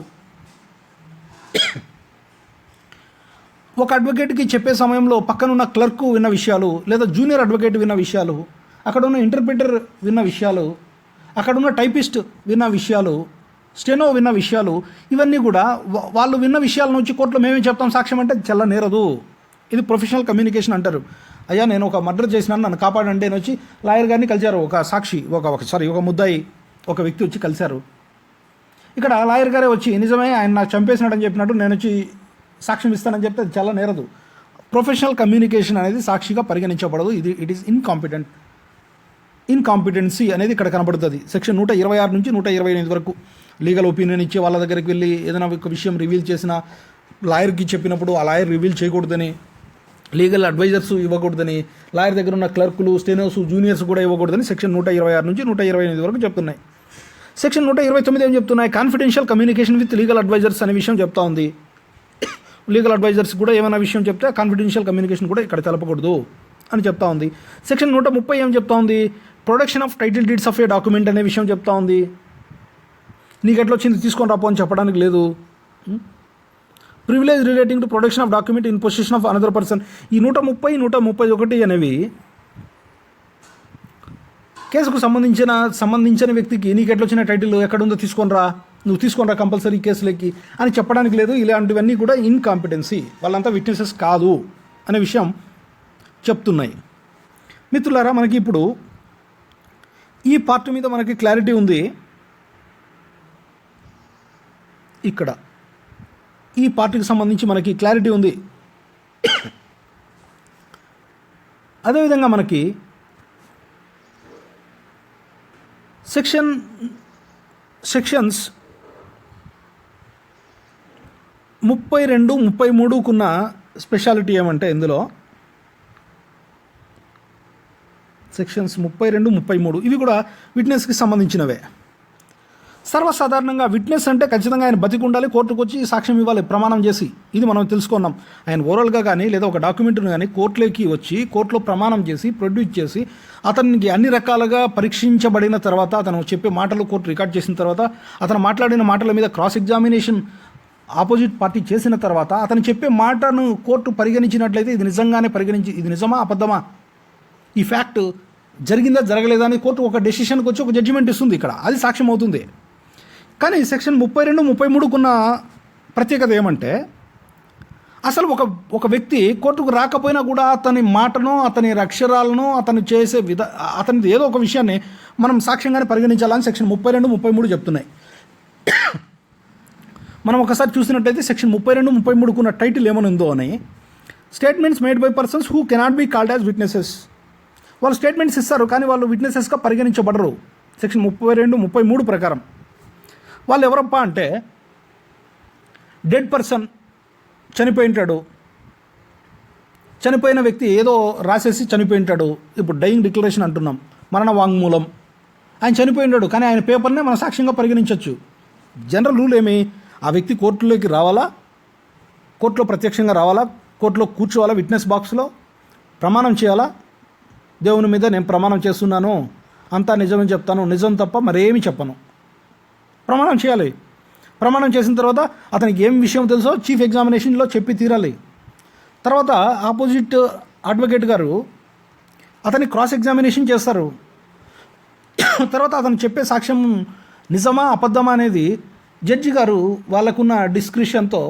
Speaker 1: ఒక అడ్వకేట్కి చెప్పే సమయంలో పక్కనున్న క్లర్క్ విన్న విషయాలు, లేదా జూనియర్ అడ్వకేట్ విన్న విషయాలు, అక్కడున్న ఇంటర్ప్రిటర్ విన్న విషయాలు, అక్కడున్న టైపిస్ట్ విన్న విషయాలు, స్టెనో విన్న విషయాలు, ఇవన్నీ కూడా వాళ్ళు విన్న విషయాల నుంచి కోర్టులో మేమేం చెప్తాం సాక్ష్యం అంటే చెల్లనేరదు. ఇది ప్రొఫెషనల్ కమ్యూనికేషన్ అంటారు. అయ్యా నేను ఒక మర్డర్ చేసినాను నన్ను కాపాడండి అని వచ్చి లాయర్ గారిని కలిశారు, ఒక సాక్షి ఒక ముద్దాయి ఒక వ్యక్తి వచ్చి కలిశారు. ఇక్కడ లాయర్ గారే వచ్చి నిజమే ఆయన నాకు చంపేసినాడని చెప్పినట్టు నేను వచ్చి సాక్ష్యం ఇస్తానని చెప్తే అది చెల్లనేరదు. ప్రొఫెషనల్ కమ్యూనికేషన్ అనేది సాక్షిగా పరిగణించబడదు. ఇట్ ఈస్ ఇన్కాంపిటెన్సీ అనేది ఇక్కడ కనబడుతుంది. సెక్షన్ 126 నుంచి 128 వరకు లీగల్ ఒపీనియన్ ఇచ్చే వాళ్ళ దగ్గరికి వెళ్ళి ఏదైనా ఒక విషయం రివీల్ చేసిన లాయర్కి చెప్పినప్పుడు ఆ లాయర్ రివీల్ చేయకూడదని, లీగల్ అడ్వైజర్స్ ఇవ్వకూడదని, లాయర్ దగ్గర ఉన్న క్లర్కులు, స్టెనోస్, జూనియర్స్ కూడా ఇవ్వకూడదని సెక్షన్ 126 నుంచి 128 వరకు చెప్తున్నాయి. సెక్షన్ 129 ఏం చెప్తున్నాయి? Confidential communication with legal advisers అనే విషయం చెప్తా ఉంది. లీగల్ అడ్వైజర్స్ కూడా ఏమైనా విషయం చెప్తే కాన్ఫిడెన్షియల్ కమ్యూనికేషన్ కూడా ఇక్కడ తెలపకూడదు అని చెప్తా ఉంది. సెక్షన్ 130 ఏం చెప్తా ఉంది? Production of title deeds of A document అనే విషయం చెప్తా ఉంది. నీకు ఎట్లా వచ్చింది తీసుకొని రాపో అని చెప్పడానికి లేదు. Privilege relating to production of document in position of another person. ఈ 130, 131 అనేవి కేసుకు సంబంధించిన వ్యక్తికి నీకు ఎట్లా వచ్చిన టైటిల్ ఎక్కడుందో నువ్వు తీసుకొని రా కంపల్సరీ కేసులకి అని చెప్పడానికి లేదు. ఇలాంటివన్నీ కూడా ఇన్కాంపిటెన్సీ, వాళ్ళంతా విట్నెసెస్ కాదు అనే విషయం చెప్తున్నాయి. మిత్రులారా, మనకి ఇప్పుడు ఈ పార్ట్ మీద మనకి క్లారిటీ ఉంది. ఇక్కడ ఈ పార్టీకి సంబంధించి మనకి క్లారిటీ ఉంది. అదేవిధంగా మనకి సెక్షన్స్ 32, 33కున్న స్పెషాలిటీ ఏమంటే ఇందులో సెక్షన్స్ 32, 33 ఇవి కూడా విట్నెస్కి సంబంధించినవే. సర్వసాధారణంగా విట్నెస్ అంటే ఖచ్చితంగా ఆయన బతికి ఉండాలి, కోర్టుకు వచ్చి సాక్ష్యం ఇవ్వాలి ప్రమాణం చేసి. ఇది మనం తెలుసుకున్నాం. ఆయన ఓరల్గా కానీ లేదా ఒక డాక్యుమెంట్ని కానీ కోర్టులోకి వచ్చి కోర్టులో ప్రమాణం చేసి ప్రొడ్యూస్ చేసి అతనికి అన్ని రకాలుగా పరీక్షించబడిన తర్వాత అతను చెప్పే మాటలు కోర్టు రికార్డ్ చేసిన తర్వాత అతను మాట్లాడిన మాటల మీద క్రాస్ ఎగ్జామినేషన్ ఆపోజిట్ పార్టీ చేసిన తర్వాత అతను చెప్పే మాటను కోర్టు పరిగణించినట్లయితే ఇది నిజంగానే ఇది నిజమా అబద్ధమా, ఈ ఫ్యాక్ట్ జరిగిందా జరగలేదా అని కోర్టు ఒక డెసిషన్కి వచ్చి ఒక జడ్జిమెంట్ ఇస్తుంది. ఇక్కడ అది సాక్ష్యం అవుతుంది. కానీ సెక్షన్ 32, 33కున్న ప్రత్యేకత ఏమంటే అసలు ఒక వ్యక్తి కోర్టుకు రాకపోయినా కూడా అతని మాటను అతని అక్షరాలను అతను చేసే అతనిది ఏదో ఒక విషయాన్ని మనం సాక్ష్యంగానే పరిగణించాలని సెక్షన్ 32, 33 చెప్తున్నాయి. మనం ఒకసారి చూసినట్టయితే సెక్షన్ 32, 33కున్న టైటిల్ ఏమని ఉందో అని, statements made by persons who cannot be called as witnesses. వాళ్ళు స్టేట్మెంట్స్ ఇస్తారు కానీ వాళ్ళు విట్నెసెస్గా పరిగణించబడరు. సెక్షన్ 32, 33 ప్రకారం వాళ్ళు ఎవరప్పా అంటే డెడ్ పర్సన్, చనిపోయిన వ్యక్తి ఏదో రాసేసి చనిపోయింటాడు. ఇప్పుడు డయింగ్ డిక్లరేషన్ అంటున్నాం, మరణ వాంగ్మూలం. ఆయన చనిపోయినాడు కానీ ఆయన పేపర్నే మనం సాక్ష్యంగా పరిగణించవచ్చు. జనరల్ రూల్ ఏమి, ఆ వ్యక్తి కోర్టులోకి రావాలా, కోర్టులో ప్రత్యక్షంగా రావాలా, కోర్టులో కూర్చోవాలా, విట్నెస్ బాక్స్లో ప్రమాణం చేయాలా. దేవుని మీద నేను ప్రమాణం చేస్తున్నాను, అంతా నిజమని చెప్తాను, నిజం తప్ప మరేమి చెప్పను, ప్రమాణం చేయాలి. ప్రమాణం చేసిన తర్వాత అతనికి ఏం విషయం తెలుసో చీఫ్ ఎగ్జామినేషన్లో చెప్పి తీరాలి. తర్వాత ఆపోజిట్ అడ్వకేట్ గారు అతన్ని క్రాస్ ఎగ్జామినేషన్ చేస్తారు. తర్వాత అతను చెప్పే సాక్ష్యం నిజమా అబద్ధమా అనేది జడ్జి గారు వాళ్ళకున్న డిస్క్రిషన్తో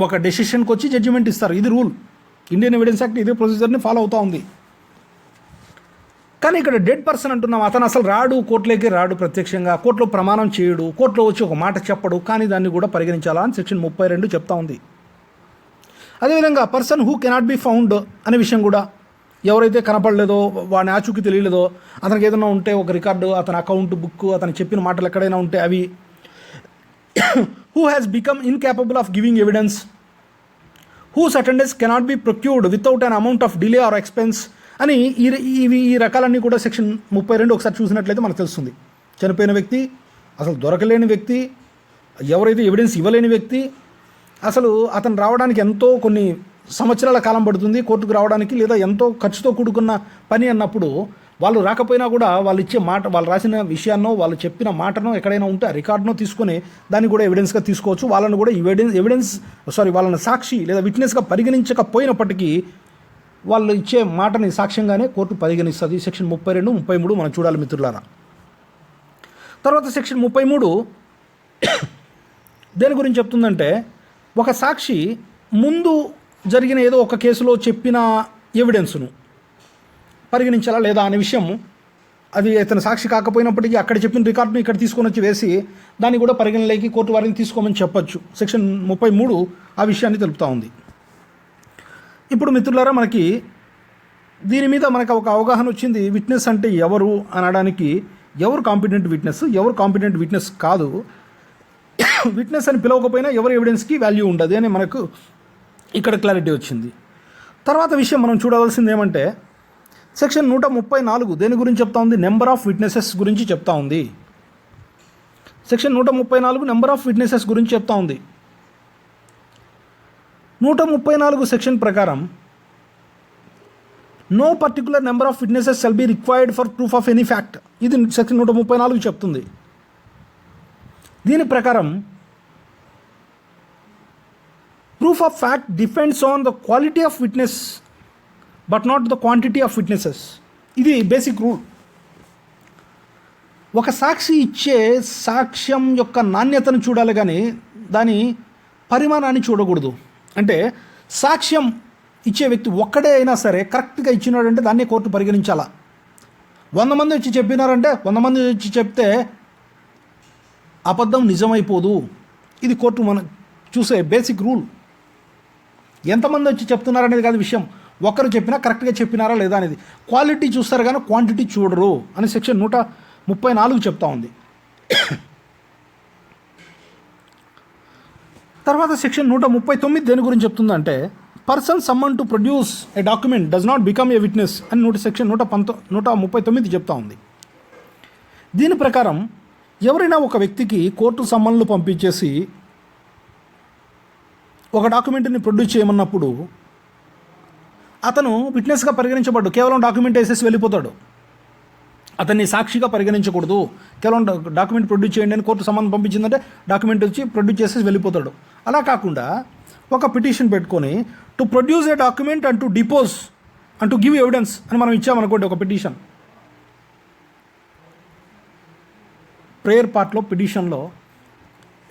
Speaker 1: ఒక డెసిషన్కి వచ్చి జడ్జిమెంట్ ఇస్తారు. ఇది రూల్. ఇండియన్ ఎవిడెన్స్ యాక్ట్ ఇదే ప్రొసీజర్ని ఫాలో అవుతూ ఉంది. కానీ ఇక్కడ డెడ్ పర్సన్ అంటున్నాం, అతను అసలు రాడు, కోర్టులోకి రాడు, ప్రత్యక్షంగా కోర్టులో ప్రమాణం చేయడు, కోర్టులో వచ్చి ఒక మాట చెప్పడు, కానీ దాన్ని కూడా పరిగణించాలా అని సెక్షన్ 32 చెప్తా ఉంది. అదేవిధంగా person who cannot be found అనే విషయం కూడా, ఎవరైతే కనపడలేదో, వాడిని ఆచూకీ తెలియలేదో, అతనికి ఏదైనా ఉంటే ఒక రికార్డు, అతని అకౌంట్ బుక్, అతను చెప్పిన మాటలు ఎక్కడైనా ఉంటే అవి, who has become incapable of giving evidence, whose attendance cannot be procured without an amount of delay or expense అని ఈ రకాలన్నీ కూడా సెక్షన్ 32 ఒకసారి చూసినట్లయితే మనకు తెలుస్తుంది. చనిపోయిన వ్యక్తి, అసలు దొరకలేని వ్యక్తి, ఎవరైతే ఎవిడెన్స్ ఇవ్వలేని వ్యక్తి, అసలు అతను రావడానికి ఎంతో కొన్ని సంవత్సరాల కాలం పడుతుంది కోర్టుకు రావడానికి, లేదా ఎంతో ఖర్చుతో కూడుకున్న పని అన్నప్పుడు వాళ్ళు రాకపోయినా కూడా వాళ్ళు ఇచ్చే మాట, వాళ్ళు రాసిన విషయాన్నో వాళ్ళు చెప్పిన మాటనో ఎక్కడైనా ఉంటే ఆ రికార్డునో తీసుకొని దాన్ని కూడా ఎవిడెన్స్గా తీసుకోవచ్చు. వాళ్ళను కూడా వాళ్ళని సాక్షి లేదా విట్నెస్గా పరిగణించకపోయినప్పటికీ వాళ్ళు ఇచ్చే మాటని సాక్ష్యంగానే కోర్టు పరిగణిస్తుంది. సెక్షన్ 32, 33 మనం చూడాలి మిత్రులారా. తర్వాత సెక్షన్ 33 దేని గురించి చెప్తుందంటే, ఒక సాక్షి ముందు జరిగిన ఏదో ఒక కేసులో చెప్పిన ఎవిడెన్స్ను పరిగణించాలా లేదా అనే విషయం, అది ఇతను సాక్షి కాకపోయినప్పటికీ అక్కడ చెప్పిన రికార్డును ఇక్కడ తీసుకొని వచ్చి వేసి దాన్ని కూడా పరిగణలోకి కోర్టు వారిని తీసుకోమని చెప్పొచ్చు. సెక్షన్ 33 ఆ విషయాన్ని తెలుపుతూ ఉంది. ఇప్పుడు మిత్రులారా, మనకి దీని మీద మనకు ఒక అవగాహన వచ్చింది. విట్నెస్ అంటే ఎవరు అనడానికి, ఎవరు కాంపిటెంట్ విట్నెస్, ఎవరు కాంపిటెంట్ విట్నెస్ కాదు, విట్నెస్ అని పిలవకపోయినా ఎవరు ఎవిడెన్స్కి వాల్యూ ఉండదు అని మనకు ఇక్కడ క్లారిటీ వచ్చింది. తర్వాత విషయం మనం చూడవలసింది ఏమంటే, సెక్షన్ 134 దేని గురించి చెప్తా ఉంది, నెంబర్ ఆఫ్ విట్నెసెస్ గురించి చెప్తా ఉంది. సెక్షన్ 134 నెంబర్ ఆఫ్ విట్నెసెస్ గురించి చెప్తా ఉంది. 134 సెక్షన్ ప్రకారం no particular number of witnesses shall be required for proof of any fact. ఇది సెక్షన్ 134 చెప్తుంది. దీని ప్రకారం proof of fact depends on the quality of witness but not the quantity of witnesses. ఇది basic rule. ఒక సాక్షి ఇచ్చే సాక్ష్యం యొక్క నాణ్యతను చూడాలి కానీ దాని పరిమాణాన్ని చూడకూడదు. అంటే సాక్ష్యం ఇచ్చే వ్యక్తి ఒక్కడే అయినా సరే కరెక్ట్గా ఇచ్చినాడంటే దాన్నే కోర్టు పరిగణించాలా. 100 మంది వచ్చి చెప్పినారంటే 100 మంది వచ్చి చెప్తే అబద్ధం నిజమైపోదు. ఇది కోర్టు మనం చూసే బేసిక్ రూల్. ఎంతమంది వచ్చి చెప్తున్నారనేది కాదు విషయం, ఒక్కరు చెప్పినా కరెక్ట్గా చెప్పినారా లేదా అనేది. క్వాలిటీ చూస్తారు కానీ క్వాంటిటీ చూడరు అని సెక్షన్ 134 చెప్తా ఉంది. తర్వాత సెక్షన్ 139 దేని గురించి చెప్తుందంటే, person someone to produce a document does not become a witness అని సెక్షన్ 139 చెప్తా ఉంది. దీని ప్రకారం ఎవరైనా ఒక వ్యక్తికి కోర్టు సమ్మన్లు పంపించేసి ఒక డాక్యుమెంట్ని ప్రొడ్యూస్ చేయమన్నప్పుడు అతను విట్నెస్గా పరిగణించబడ్డు, కేవలం డాక్యుమెంట్ వేసేసి వెళ్ళిపోతాడు. అతన్ని సాక్షిగా పరిగణించకూడదు. కేవలం డాక్యుమెంట్ ప్రొడ్యూస్ చేయండి అని కోర్టు సమ్మన్ పంపించిందంటే డాక్యుమెంట్ వచ్చి ప్రొడ్యూస్ చేసేసి వెళ్ళిపోతాడు. అలా కాకుండా ఒక పిటిషన్ పెట్టుకొని to produce a document and to depose and to give evidence అని మనం ఇచ్చామనుకోండి ఒక పిటిషన్. ప్రేయర్ పార్ట్లో పిటిషన్లో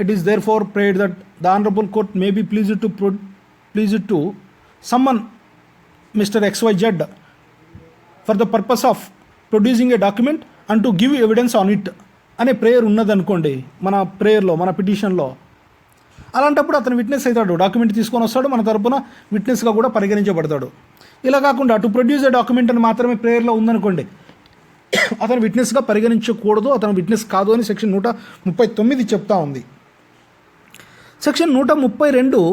Speaker 1: it is there for prayer that the honourable court may be pleased to summon mister XYZ for the purpose of producing a document and to give evidence on it అనే prayer ఉన్నదనుకోండి మన ప్రేయర్లో, మన పిటిషన్లో. అలాంటప్పుడు అతను witness అవుతాడు, document తీసుకొని వస్తాడు, మన తరపున విట్నెస్గా కూడా పరిగణించబడతాడు. ఇలా కాకుండా టు ప్రొడ్యూస్ ఏ డాక్యుమెంట్ అని మాత్రమే ప్రేయర్లో ఉందనుకోండి, అతను విట్నెస్గా పరిగణించకూడదు, అతను విట్నెస్ కాదు అని సెక్షన్ 139 చెప్తా ఉంది. సెక్షన్ 132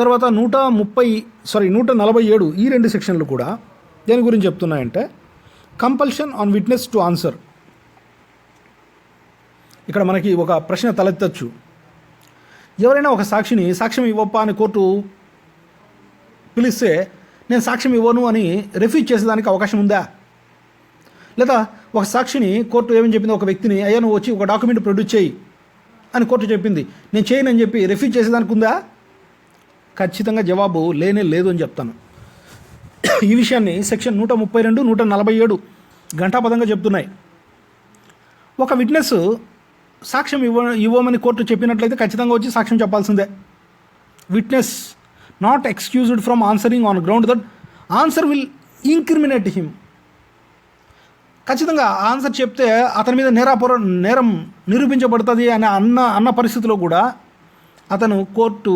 Speaker 1: తర్వాత 147 ఈ రెండు సెక్షన్లు కూడా దేని గురించి చెప్తున్నాయంటే compulsion on witness to answer. ఇక్కడ మనకి ఒక ప్రశ్న తలెత్తచ్చు. ఎవరైనా ఒక సాక్షిని సాక్ష్యం ఇవ్వప్పా అని కోర్టు పిలిస్తే నేను సాక్ష్యం ఇవ్వను అని రిఫ్యూజ్ చేసేదానికి అవకాశం ఉందా? లేదా ఒక సాక్షిని కోర్టు ఏమని చెప్పింది, ఒక వ్యక్తిని అయ్యా నువ్వు వచ్చి ఒక డాక్యుమెంట్ ప్రొడ్యూస్ చేయి అని కోర్టు చెప్పింది, నేను చేయనని చెప్పి రిఫ్యూజ్ చేసేదానికి ఉందా? ఖచ్చితంగా జవాబు లేనే లేదు అని చెప్తాను. ఈ విషయాన్ని సెక్షన్ 132, 147 ఘంటాపదంగా చెప్తున్నాయి. ఒక విట్నెస్ సాక్ష్యం ఇవ్వమని కోర్టు చెప్పినట్లయితే ఖచ్చితంగా వచ్చి సాక్ష్యం చెప్పాల్సిందే. Witness not excused from answering on ground that answer will incriminate him. ఖచ్చితంగా ఆన్సర్ చెప్తే అతని మీద నేరం నిరూపించబడుతుంది అని అన్న పరిస్థితిలో కూడా అతను కోర్టు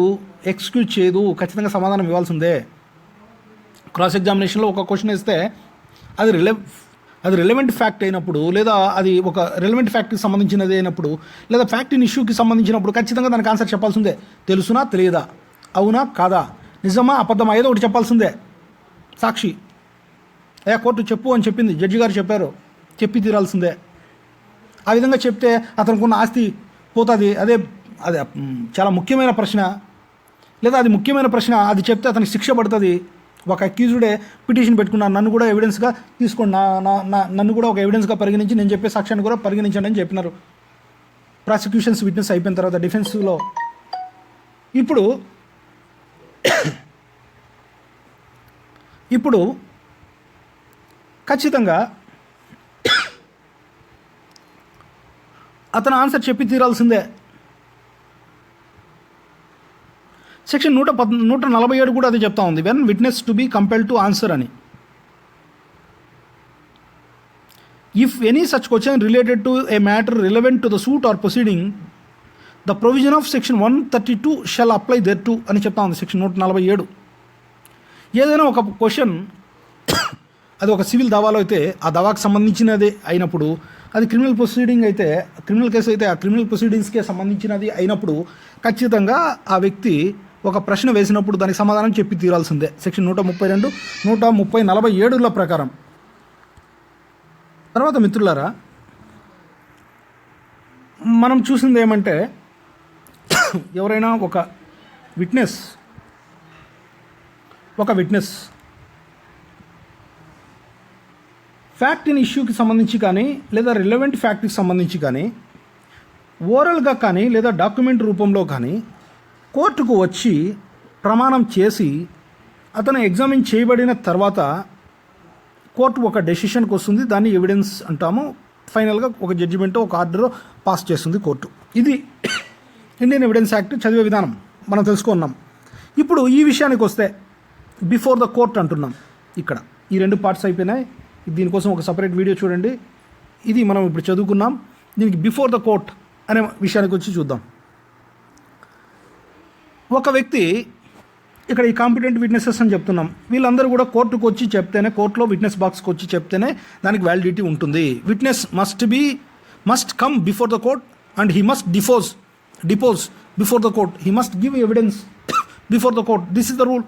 Speaker 1: ఎక్స్క్యూజ్ చేయదు, ఖచ్చితంగా సమాధానం ఇవ్వాల్సిందే. క్రాస్ ఎగ్జామినేషన్లో ఒక క్వశ్చన్ ఇస్తే అది రిలవెంట్ ఫ్యాక్ట్ అయినప్పుడు, లేదా అది ఒక రిలవెంట్ ఫ్యాక్ట్కి సంబంధించినది అయినప్పుడు, లేదా ఫ్యాక్ట్ ఇన్ ఇష్యూకి సంబంధించినప్పుడు ఖచ్చితంగా దానికి ఆన్సర్ చెప్పాల్సిందే. తెలుసునా తెలియదా, అవునా కాదా, నిజమా అబద్ధమా ఏదో ఒకటి చెప్పాల్సిందే. సాక్షి అయ్యా కోర్టు చెప్పు అని చెప్పింది, జడ్జి గారు చెప్పారు, చెప్పి తీరాల్సిందే. ఆ విధంగా చెప్తే అతనుకున్న ఆస్తి పోతుంది. అదే చాలా ముఖ్యమైన ప్రశ్న, లేదా అది ముఖ్యమైన ప్రశ్న, అది చెప్తే అతనికి శిక్ష పడుతుంది. ఒక అక్యూజ్డే పిటిషన్ పెట్టుకున్నాను, నన్ను కూడా ఎవిడెన్స్గా తీసుకోండి, నన్ను కూడా ఒక ఎవిడెన్స్గా పరిగణించి నేను చెప్పే సాక్ష్యాన్ని కూడా పరిగణించండి అని చెప్పినారు ప్రాసిక్యూషన్స్ విట్నెస్ అయిపోయిన తర్వాత డిఫెన్స్లో. ఇప్పుడు ఖచ్చితంగా అతను ఆన్సర్ చెప్పి తీరాల్సిందే. సెక్షన్ 147 కూడా అది చెప్తా ఉంది, when witness to be compelled to answer అని. If any such question related to a matter relevant to the suit or proceeding the provision of section 132 shall apply thereto అని చెప్తా ఉంది సెక్షన్ 147. ఏదైనా ఒక క్వశ్చన్ అది ఒక civil దావాలో అయితే ఆ దావాకు సంబంధించినదే అయినప్పుడు, అది క్రిమినల్ ప్రొసీడింగ్ అయితే క్రిమినల్ కేసు అయితే ఆ క్రిమినల్ ప్రొసీడింగ్స్కే సంబంధించినది అయినప్పుడు ఖచ్చితంగా ఆ వ్యక్తి ఒక ప్రశ్న వేసినప్పుడు దానికి సమాధానం చెప్పి తీరాల్సిందే సెక్షన్ 132, 147 ప్రకారం. తర్వాత మిత్రులారా, మనం చూసింది ఏమంటే ఎవరైనా ఒక విట్నెస్ ఫ్యాక్ట్ ఇన్ ఇష్యూకి సంబంధించి కానీ, లేదా రిలవెంట్ ఫ్యాక్ట్కి సంబంధించి కానీ, ఓరల్గా కానీ, లేదా డాక్యుమెంట్ రూపంలో కానీ కోర్టుకు వచ్చి ప్రమాణం చేసి అతను ఎగ్జామిన్ చేయబడిన తర్వాత కోర్టు ఒక డెసిషన్కి వస్తుంది, దాన్ని ఎవిడెన్స్ అంటాము. ఫైనల్గా ఒక జడ్జిమెంట్, ఒక ఆర్డర్ పాస్ చేస్తుంది కోర్టు. ఇది ఇండియన్ ఎవిడెన్స్ యాక్ట్ చదివే విధానం మనం తెలుసుకున్నాం. ఇప్పుడు ఈ విషయానికి వస్తే బిఫోర్ ద కోర్ట్ అంటున్నాం. ఇక్కడ ఈ రెండు పార్ట్స్ అయిపోయినాయి. దీనికోసం ఒక సపరేట్ వీడియో చూడండి. ఇది మనం ఇప్పుడు చదువుకున్నాం. దీనికి బిఫోర్ ద కోర్ట్ అనే విషయానికి వచ్చి చూద్దాం. ఒక వ్యక్తి ఇక్కడ ఈ కాంపిటెంట్ విట్నెసెస్ అని చెప్తున్నాం, వీళ్ళందరూ కూడా కోర్టుకు వచ్చి చెప్తేనే, కోర్టులో విట్నెస్ బాక్స్కి వచ్చి చెప్తేనే దానికి వ్యాలిడిటీ ఉంటుంది. Witness must come before the court and he must depose before the court. He must give evidence before the court. This is the rule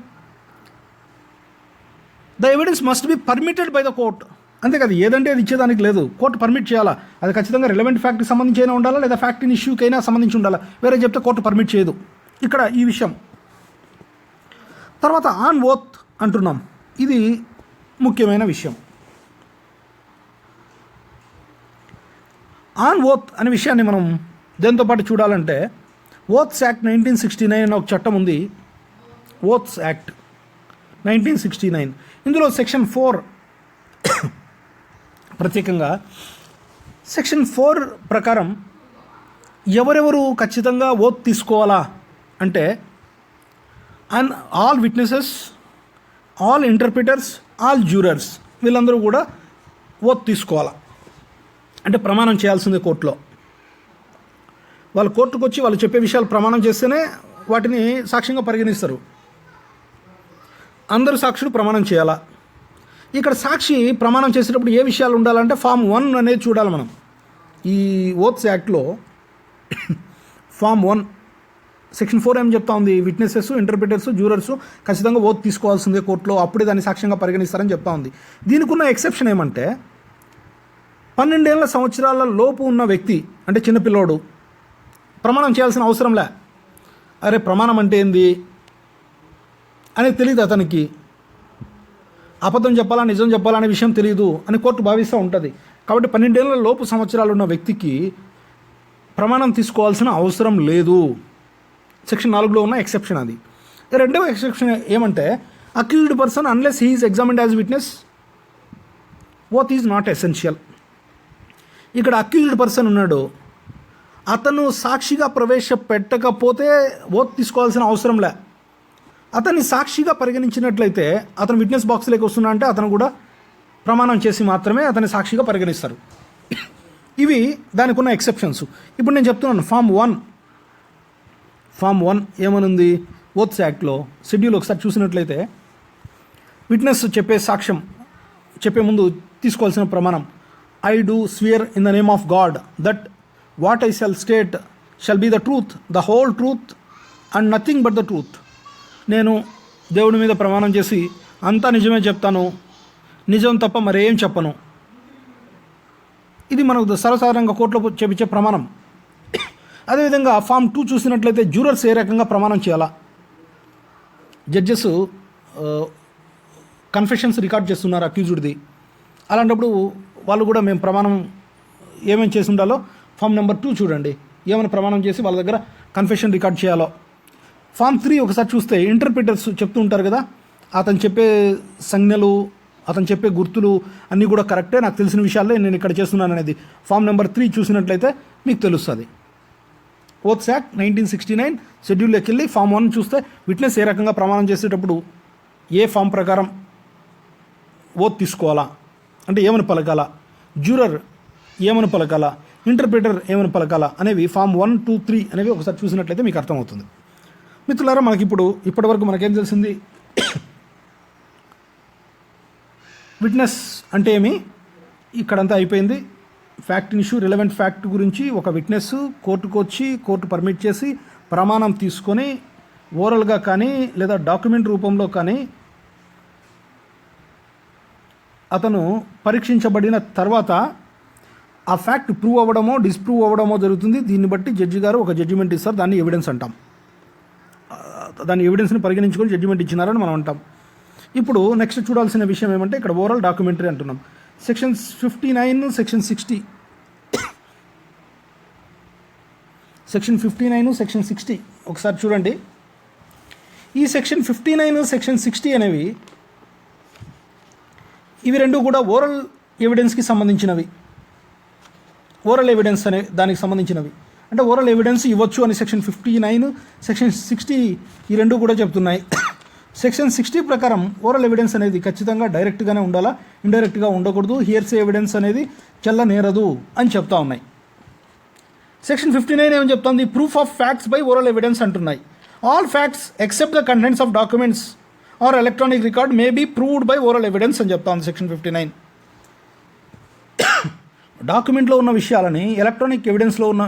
Speaker 1: the evidence must be permitted by the court. అంతే కదా, ఏదంటే అది ఇచ్చేదానికి లేదు, court permit చేయాలా. అది ఖచ్చితంగా relevant ఫ్యాక్ట్కి సంబంధించి అయినా ఉండాలా, లేదా ఫ్యాక్ట్ ఇన్ ఇష్యూకైనా సంబంధించి ఉండాలా. వేరే చెప్తే కోర్టు పర్మిట్ చేయదు. ఇక్కడ ఈ విషయం. తర్వాత ఆన్ ఓత్ అంటున్నాం, ఇది ముఖ్యమైన విషయం. ఆన్ ఓత్ అనే విషయాన్ని మనం దేంతో పాటు చూడాలంటే, ఓత్స్ యాక్ట్ 1969 అనే ఒక చట్టం ఉంది. ఓత్స్ యాక్ట్ 1969, ఇందులో సెక్షన్ 4 ప్రత్యేకంగా సెక్షన్ 4 ప్రకారం ఎవరెవరు ఖచ్చితంగా ఓత్ తీసుకోవాలా అంటే, and all witnesses, all interpreters, all jurors, వీళ్ళందరూ కూడా ఓత్ తీసుకోవాలా. అంటే ప్రమాణం చేయాల్సిందే కోర్టులో. వాళ్ళు కోర్టుకు వచ్చి వాళ్ళు చెప్పే విషయాలు ప్రమాణం చేస్తేనే వాటిని సాక్ష్యంగా పరిగణిస్తారు. అందరూ సాక్షులు ప్రమాణం చేయాలా. ఇక్కడ సాక్షి ప్రమాణం చేసేటప్పుడు ఏ విషయాలు ఉండాలంటే ఫామ్ 1 అనేది చూడాలి మనం. ఈ ఓత్స్ యాక్ట్లో ఫామ్ 1 సెక్షన్ 4 ఏం చెప్తా ఉంది, విట్నెసెస్, ఇంటర్ప్రిటర్స్, జ్యూరర్స్ ఖచ్చితంగా ఓత్ తీసుకోవాల్సిందే కోర్టులో, అప్పుడే దాన్ని సాక్ష్యంగా పరిగణిస్తారని చెప్తా ఉంది. దీనికి ఉన్న ఎక్సెప్షన్ ఏమంటే, 12 సంవత్సరాల లోపు ఉన్న వ్యక్తి, అంటే చిన్నపిల్లోడు ప్రమాణం చేయాల్సిన అవసరంలే. అరే ప్రమాణం అంటే ఏంది అనేది తెలియదు అతనికి, అబద్ధం చెప్పాలా నిజం చెప్పాలా అనే విషయం తెలియదు అని కోర్టు భావిస్తూ ఉంటుంది. కాబట్టి 12 లోపు సంవత్సరాలు ఉన్న వ్యక్తికి ప్రమాణం తీసుకోవాల్సిన అవసరం లేదు. సెక్షన్ 4లో ఉన్న ఎక్సెప్షన్ అది. రెండవ ఎక్సెప్షన్ ఏమంటే, accused person unless he is examined as witness oath is not essential. ఇక్కడ అక్యూజ్డ్ పర్సన్ ఉన్నాడు, అతను సాక్షిగా ప్రవేశపెట్టకపోతే ఓత్ తీసుకోవాల్సిన అవసరంలే. అతన్ని సాక్షిగా పరిగణించినట్లయితే అతను విట్నెస్ బాక్స్లోకి వస్తున్నా అంటే అతను కూడా ప్రమాణం చేసి మాత్రమే అతన్ని సాక్షిగా పరిగణిస్తారు. ఇవి దానికి ఉన్న ఎక్సెప్షన్స్. ఇప్పుడు నేను చెప్తున్నాను, ఫామ్ 1 ఏమనుంది ఓత్స్ యాక్ట్లో షెడ్యూల్ ఒకసారి చూసినట్లయితే, విట్నెస్ సాక్ష్యం చెప్పే ముందు తీసుకోవాల్సిన ప్రమాణం, I do swear in the name of God that what I shall state shall be the truth, the whole truth and nothing but the truth. నేను దేవుడి మీద ప్రమాణం చేసి అంతా నిజమే చెప్తాను, నిజం తప్ప మరేం చెప్పను. ఇది మనకు సర్వసాధారణంగా కోర్టులో చేపించే ప్రమాణం. అదేవిధంగా ఫామ్ 2 చూసినట్లయితే జ్యూరర్స్ ఏ రకంగా ప్రమాణం చేయాలా. జడ్జెస్ కన్ఫెషన్స్ రికార్డ్ చేస్తున్నారు అక్యూజ్డ్ది. అలాంటప్పుడు వాళ్ళు కూడా మేము ప్రమాణం ఏమేమి చేసి ఉండాలో ఫామ్ నెంబర్ 2 చూడండి, ఏమైనా ప్రమాణం చేసి వాళ్ళ దగ్గర కన్ఫెషన్ రికార్డ్ చేయాలో. ఫామ్ 3 ఒకసారి చూస్తే ఇంటర్ప్రిటర్స్ చెప్తూ ఉంటారు కదా, అతను చెప్పే సంజ్ఞలు, అతను చెప్పే గుర్తులు అన్నీ కూడా కరెక్టే, నాకు తెలిసిన విషయాలే నేను ఇక్కడ చేస్తున్నాను అనేది ఫామ్ నెంబర్ 3 చూసినట్లయితే మీకు తెలుస్తుంది. ఓత్స్ యాక్ట్ 1969 షెడ్యూల్లోకి వెళ్ళి ఫామ్ 1 చూస్తే విట్నెస్ ఏ రకంగా ప్రమాణం చేసేటప్పుడు ఏ ఫామ్ ప్రకారం ఓత్ తీసుకోవాలా, అంటే ఏమని పలకాలా, జ్యూరర్ ఏమని పలకాలా, ఇంటర్ప్రిటర్ ఏమని పలకాలా అనేవి ఫామ్ 1, 2, 3 అనేవి ఒకసారి చూసినట్లయితే మీకు అర్థమవుతుంది. మిత్రులారా, మనకి ఇప్పటివరకు మనకేం తెలిసింది, విట్నెస్ అంటే ఏమి ఇక్కడంతా అయిపోయింది. ఫ్యాక్ట్ ఇష్యూ, రిలవెంట్ ఫ్యాక్ట్ గురించి ఒక విట్నెస్ కోర్టుకు వచ్చి కోర్టు పర్మిట్ చేసి ప్రమాణం తీసుకొని ఓరల్గా కానీ లేదా డాక్యుమెంట్ రూపంలో కానీ అతను పరీక్షించబడిన తర్వాత ఆ ఫ్యాక్ట్ ప్రూవ్ అవ్వడమో డిస్ప్రూవ్ అవ్వడమో జరుగుతుంది. దీన్ని బట్టి జడ్జి గారు ఒక జడ్జిమెంట్ ఇస్తారు, దాన్ని ఎవిడెన్స్ అంటాం. దాని ఎవిడెన్స్ని పరిగణించుకొని జడ్జిమెంట్ ఇచ్చినారని మనం అంటాం. ఇప్పుడు నెక్స్ట్ చూడాల్సిన విషయం ఏమంటే, ఇక్కడ ఓరల్ డాక్యుమెంటరీ అంటున్నాం. సెక్షన్ 59, సెక్షన్ 60, సెక్షన్ 59, సెక్షన్ 60 ఒకసారి చూడండి. ఈ సెక్షన్ 59, సెక్షన్ 60 అనేవి ఇవి రెండు కూడా ఓరల్ ఎవిడెన్స్కి సంబంధించినవి. ఓరల్ ఎవిడెన్స్ అనే దానికి సంబంధించినవి. అంటే ఓరల్ ఎవిడెన్స్ ఇవ్వచ్చు అని సెక్షన్ 59, సెక్షన్ 60 ఈ రెండు కూడా చెప్తున్నాయి. సెక్షన్ 60 ప్రకారం ఓరల్ ఎవిడెన్స్ అనేది ఖచ్చితంగా డైరెక్ట్గానే ఉండాలా, ఇండైరెక్ట్గా ఉండకూడదు. హియర్సే ఎవిడెన్స్ అనేది చెల్లనేరదు అని చెప్తా ఉన్నాయి. సెక్షన్ 59 ఏమని చెప్తుంది, proof of facts by oral evidence అంటున్నాయి. All facts except the contents of documents or electronic record may be proved by oral evidence అని చెప్తా ఉంది సెక్షన్ 59. డాక్యుమెంట్లో ఉన్న విషయాలని ఎలక్ట్రానిక్ ఎవిడెన్స్లో ఉన్న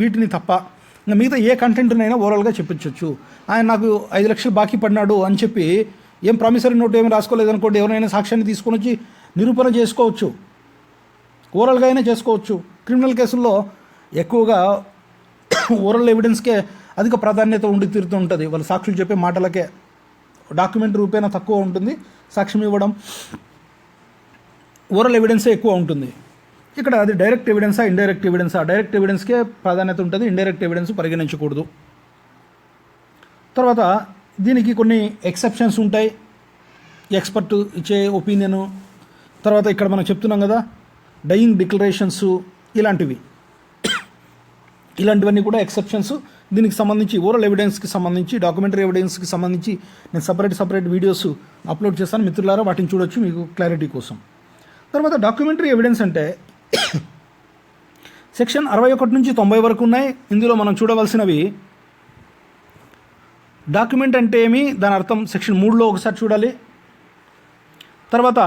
Speaker 1: వీటిని తప్ప మిగతా ఏ కంటెంట్నైనా ఓరల్గా చెప్పించవచ్చు. ఆయన నాకు 5 లక్షలు బాకీ పడినాడు అని చెప్పి ఏం ప్రామిసరీ నోట్ ఏమి రాసుకోలేదు అనుకోండి, ఎవరైనా సాక్ష్యాన్ని తీసుకొని వచ్చి నిరూపణ చేసుకోవచ్చు, ఓరల్గా అయినా చేసుకోవచ్చు. క్రిమినల్ కేసుల్లో ఎక్కువగా ఓరల్ ఎవిడెన్స్కే అధిక ప్రాధాన్యత ఉండి తీరుతూ ఉంటుంది. వాళ్ళు సాక్షులు చెప్పే మాటలకే డాక్యుమెంట్ రూపేణా తక్కువ ఉంటుంది, సాక్ష్యం ఇవ్వడం ఓరల్ ఎవిడెన్సే ఎక్కువ ఉంటుంది. ఇక్కడ అది డైరెక్ట్ ఎవిడెన్సా ఇండైరెక్ట్ ఎవిడెన్సా? డైరెక్ట్ ఎవిడెన్స్కే ప్రాధాన్యత ఉంటుంది, ఇండైరెక్ట్ ఎవిడెన్స్ పరిగణించకూడదు. తర్వాత దీనికి కొన్ని ఎక్సెప్షన్స్ ఉంటాయి, ఎక్స్పర్ట్ ఇచ్చే ఒపీనియను, తర్వాత ఇక్కడ మనం చెప్తున్నాం కదా డయింగ్ డిక్లరేషన్స్, ఇలాంటివన్నీ కూడా ఎక్సెప్షన్స్. దీనికి సంబంధించి ఓరల్ ఎవిడెన్స్కి సంబంధించి, డాక్యుమెంటరీ ఎవిడెన్స్కి సంబంధించి నేను సపరేట్ వీడియోస్ అప్లోడ్ చేస్తాను మిత్రులారా, వాటిని చూడొచ్చు మీకు క్లారిటీ కోసం. తర్వాత డాక్యుమెంటరీ ఎవిడెన్స్ అంటే సెక్షన్ 61 నుంచి 90 వరకు ఉన్నాయి. ఇందులో మనం చూడవలసినవి డాక్యుమెంట్ అంటే ఏమి, దాని అర్థం సెక్షన్ 3లో ఒకసారి చూడాలి. తర్వాత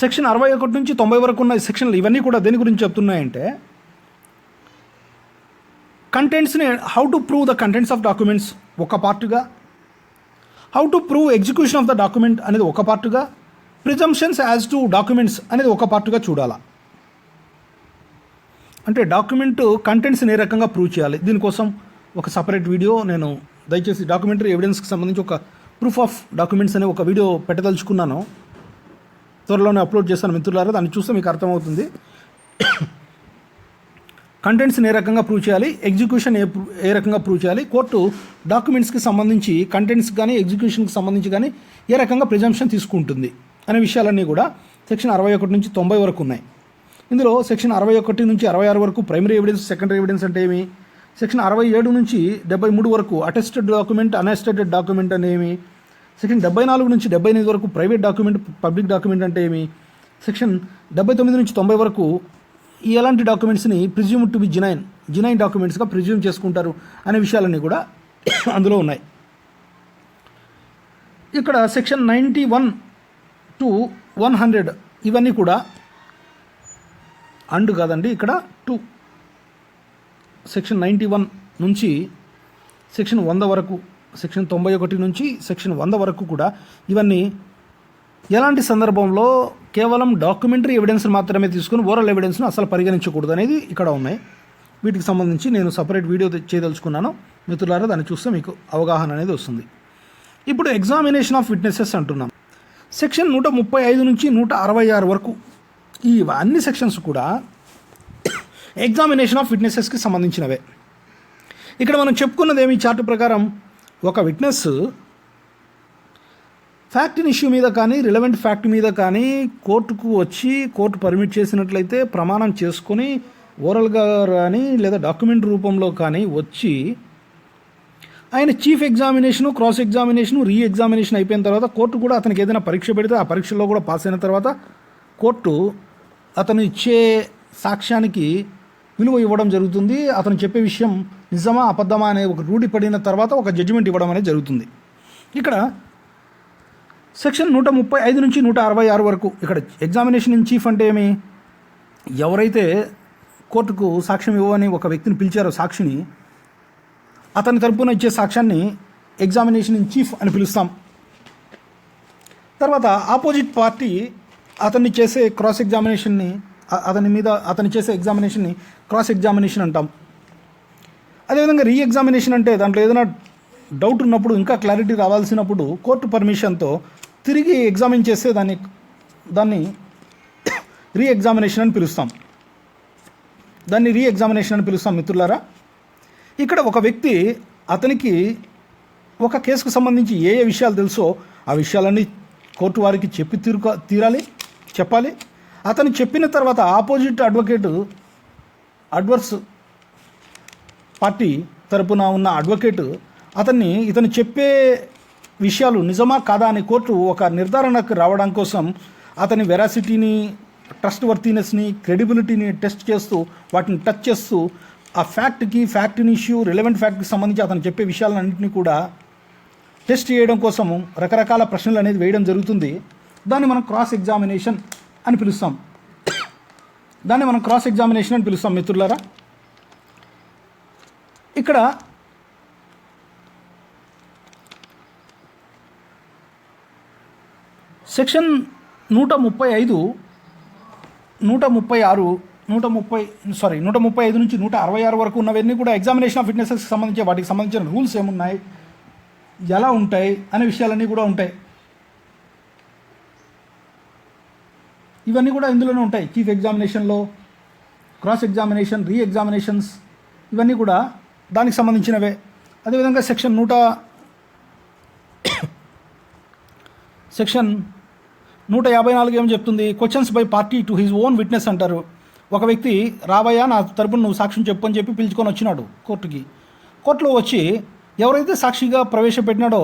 Speaker 1: సెక్షన్ 61 నుంచి 90 వరకు ఉన్న సెక్షన్లు ఇవన్నీ కూడా దేని గురించి చెప్తున్నాయంటే కంటెంట్స్ని, how to prove the contents of documents ఒక పార్టుగా, how to prove execution of the document అనేది ఒక పార్టుగా, ప్రిజంప్షన్స్ యాజ్ టు డాక్యుమెంట్స్ అనేది ఒక పార్టుగా చూడాలా. అంటే డాక్యుమెంట్ కంటెంట్స్ని ఏ రకంగా ప్రూవ్ చేయాలి, దీనికోసం ఒక సపరేట్ వీడియో నేను దయచేసి డాక్యుమెంటరీ ఎవిడెన్స్కి సంబంధించి ఒక ప్రూఫ్ ఆఫ్ డాక్యుమెంట్స్ అనే ఒక వీడియో పెట్టదలుచుకున్నాను, త్వరలోనే అప్లోడ్ చేస్తాను మిత్రులారా, దాన్ని చూస్తే మీకు అర్థమవుతుంది. కంటెంట్స్ని ఏ రకంగా ప్రూవ్ చేయాలి, ఎగ్జిక్యూషన్ ఏ రకంగా ప్రూవ్ చేయాలి, కోర్టు డాక్యుమెంట్స్కి సంబంధించి కంటెంట్స్ కానీ ఎగ్జిక్యూషన్కి సంబంధించి కానీ ఏ రకంగా ప్రిజంప్షన్ తీసుకుంటుంది అనే విషయాలన్నీ కూడా సెక్షన్ 61 నుంచి 90 వరకు ఉన్నాయి. ఇందులో సెక్షన్ 61 నుంచి 66 వరకు ప్రైమరీ ఎవిడెన్స్, సెకండరీ ఎవిడెన్స్ అంటే ఏమి, సెక్షన్ 67 నుంచి 73 వరకు అటెస్టెడ్ డాక్యుమెంట్, అన్అటెస్టెడ్ డాక్యుమెంట్ అంటే ఏమి, సెక్షన్ 74 నుంచి 78 వరకు ప్రైవేట్ డాక్యుమెంట్, పబ్లిక్ డాక్యుమెంట్ అంటే ఏమి, సెక్షన్ 79 నుంచి 90 వరకు ఎలాంటి డాక్యుమెంట్స్ని ప్రిజ్యూమ్ టు బి జినైన్ డాక్యుమెంట్స్గా ప్రిజ్యూమ్ చేసుకుంటారు అనే విషయాలన్నీ కూడా అందులో ఉన్నాయి. ఇక్కడ సెక్షన్ 91 to 100 ఇవన్నీ కూడా కాదండి, ఇక్కడ 2 సెక్షన్ 91 నుంచి సెక్షన్ 100 వరకు, సెక్షన్ 91 నుంచి సెక్షన్ 100 వరకు కూడా ఇవన్నీ ఎలాంటి సందర్భంలో కేవలం డాక్యుమెంటరీ ఎవిడెన్స్ మాత్రమే తీసుకుని ఓరల్ ఎవిడెన్స్ను అసలు పరిగణించకూడదు అనేది ఇక్కడ ఉన్నాయి. వీటికి సంబంధించి నేను సపరేట్ వీడియో చేయదలుచుకున్నాను మిత్రులారా, దాన్ని చూస్తే మీకు అవగాహన అనేది వస్తుంది. ఇప్పుడు ఎగ్జామినేషన్ ఆఫ్ విట్నెసెస్ అంటున్నాం. సెక్షన్ 135 నుంచి 166 వరకు ఈ అన్ని సెక్షన్స్ కూడా ఎగ్జామినేషన్ ఆఫ్ విట్నెసెస్కి సంబంధించినవే. ఇక్కడ మనం చెప్పుకున్నది ఏమి, చార్ట్ ప్రకారం ఒక విట్నెస్ ఫ్యాక్ట్ ఇష్యూ మీద కానీ రిలవెంట్ ఫ్యాక్ట్ మీద కానీ కోర్టుకు వచ్చి కోర్టు పర్మిట్ చేసినట్లయితే ప్రమాణం చేసుకొని ఓరల్గా కానీ లేదా డాక్యుమెంట్ రూపంలో కానీ వచ్చి ఆయన చీఫ్ ఎగ్జామినేషను, క్రాస్ ఎగ్జామినేషను, రీ ఎగ్జామినేషన్ అయిపోయిన తర్వాత కోర్టు కూడా అతనికి ఏదైనా పరీక్ష పెడితే ఆ పరీక్షలో కూడా పాస్ అయిన తర్వాత కోర్టు అతను ఇచ్చే సాక్ష్యానికి విలువ ఇవ్వడం జరుగుతుంది. అతను చెప్పే విషయం నిజమా అబద్ధమా అనే ఒక రూఢి పడిన తర్వాత ఒక జడ్జిమెంట్ ఇవ్వడం అనేది జరుగుతుంది. ఇక్కడ సెక్షన్ 135 నుంచి 166 వరకు ఇక్కడ ఎగ్జామినేషన్ ఇన్ చీఫ్ అంటే ఏమి, ఎవరైతే కోర్టుకు సాక్ష్యం ఇవ్వని ఒక వ్యక్తిని పిలిచారో సాక్షిని, అతని తరపున ఇచ్చే సాక్ష్యాన్ని ఎగ్జామినేషన్ ఇన్ చీఫ్ అని పిలుస్తాం. తర్వాత ఆపోజిట్ పార్టీ అతన్ని చేసే క్రాస్ ఎగ్జామినేషన్ని, అతని చేసే ఎగ్జామినేషన్ని క్రాస్ ఎగ్జామినేషన్ అంటాం. అదేవిధంగా రీ ఎగ్జామినేషన్ అంటే దాంట్లో ఏదైనా డౌట్ ఉన్నప్పుడు, ఇంకా క్లారిటీ రావాల్సినప్పుడు కోర్టు పర్మిషన్తో తిరిగి ఎగ్జామిన్ చేస్తే దాన్ని రీ ఎగ్జామినేషన్ అని పిలుస్తాం. మిత్రులారా, ఇక్కడ ఒక వ్యక్తి అతనికి ఒక కేసుకు సంబంధించి ఏ విషయాలు తెలుసో ఆ విషయాలన్నీ కోర్టు వారికి చెప్పాలి. అతను చెప్పిన తర్వాత ఆపోజిట్ అడ్వర్స్ పార్టీ తరపున ఉన్న అడ్వకేట్ ఇతను చెప్పే విషయాలు నిజమా కాదా అని కోర్టు ఒక నిర్ధారణకు రావడం కోసం అతని వెరాసిటీని, ట్రస్ట్ వర్తీనెస్ని, క్రెడిబిలిటీని టెస్ట్ చేస్తూ, వాటిని టచ్ చేస్తూ ఆ ఫ్యాక్ట్ ఇష్యూ, రిలవెంట్ ఫ్యాక్ట్కి సంబంధించి అతను చెప్పే విషయాలన్నింటినీ కూడా టెస్ట్ చేయడం కోసము రకరకాల ప్రశ్నలు అనేది వేయడం జరుగుతుంది. దాన్ని మనం క్రాస్ ఎగ్జామినేషన్ అని పిలుస్తాం. మిత్రులారా, ఇక్కడ సెక్షన్ 135, 136, 135 నుంచి 166 వరకు ఉన్నవన్నీ కూడా ఎగ్జామినేషన్ ఆఫ్ విట్నెసెస్కి సంబంధించి వాటికి సంబంధించిన రూల్స్ ఏమున్నాయి, ఎలా ఉంటాయి అనే విషయాలన్నీ కూడా ఉంటాయి. ఇవన్నీ కూడా ఇందులోనే ఉంటాయి. చీఫ్ ఎగ్జామినేషన్లో క్రాస్ ఎగ్జామినేషన్, రీ ఎగ్జామినేషన్స్ ఇవన్నీ కూడా దానికి సంబంధించినవే. అదేవిధంగా సెక్షన్ 154 ఏం చెప్తుంది, questions by party to his own witness అంటారు. ఒక వ్యక్తి రావయ్యా నా తరపున నువ్వు సాక్ష్యం చెప్పు అని చెప్పి పిలుచుకొని వచ్చినాడు కోర్టుకి. కోర్టులో వచ్చి ఎవరైతే సాక్షిగా ప్రవేశపెట్టినాడో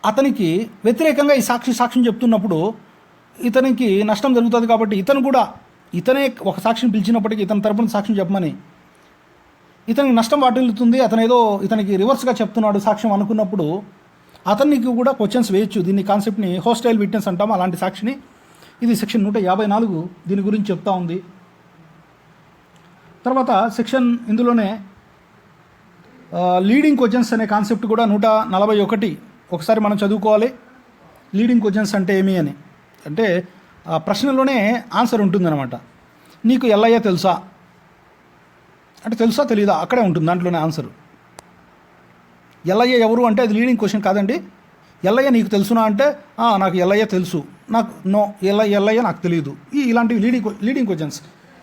Speaker 1: అతనికి వ్యతిరేకంగా ఈ సాక్ష్యం చెప్తున్నప్పుడు ఇతనికి నష్టం జరుగుతుంది. కాబట్టి ఇతనే ఒక సాక్షిని పిలిచినప్పటికీ ఇతని తరపున సాక్ష్యం చెప్పమని ఇతనికి నష్టం వాటిల్లుతుంది. ఇతనికి రివర్స్గా చెప్తున్నాడు సాక్ష్యం అనుకున్నప్పుడు అతనికి కూడా క్వశ్చన్స్ వేయచ్చు. దీన్ని కాన్సెప్ట్ని హోస్టైల్ విట్నెస్ అంటాం, అలాంటి సాక్షిని. ఇది సెక్షన్ 154 దీని గురించి చెప్తా ఉంది. తర్వాత సెక్షన్ ఇందులోనే లీడింగ్ క్వశ్చన్స్ అనే కాన్సెప్ట్ కూడా 141 ఒకసారి మనం చదువుకోవాలి. లీడింగ్ క్వశ్చన్స్ అంటే ఏమి అని అంటే ప్రశ్నలోనే ఆన్సర్ ఉంటుందన్నమాట. నీకు ఎల్లయ్య తెలుసా అంటే తెలుసా తెలీదా అక్కడే ఉంటుంది దాంట్లోనే ఆన్సర్. ఎల్లయ్య ఎవరు అంటే అది లీడింగ్ క్వశ్చన్ కాదండి. ఎల్లయ్య నీకు తెలుసునా అంటే నాకు ఎల్లయ్య తెలుసు, నాకు ఎల్లయ్య నాకు తెలియదు. ఇలాంటివి లీడింగ్ క్వశ్చన్స్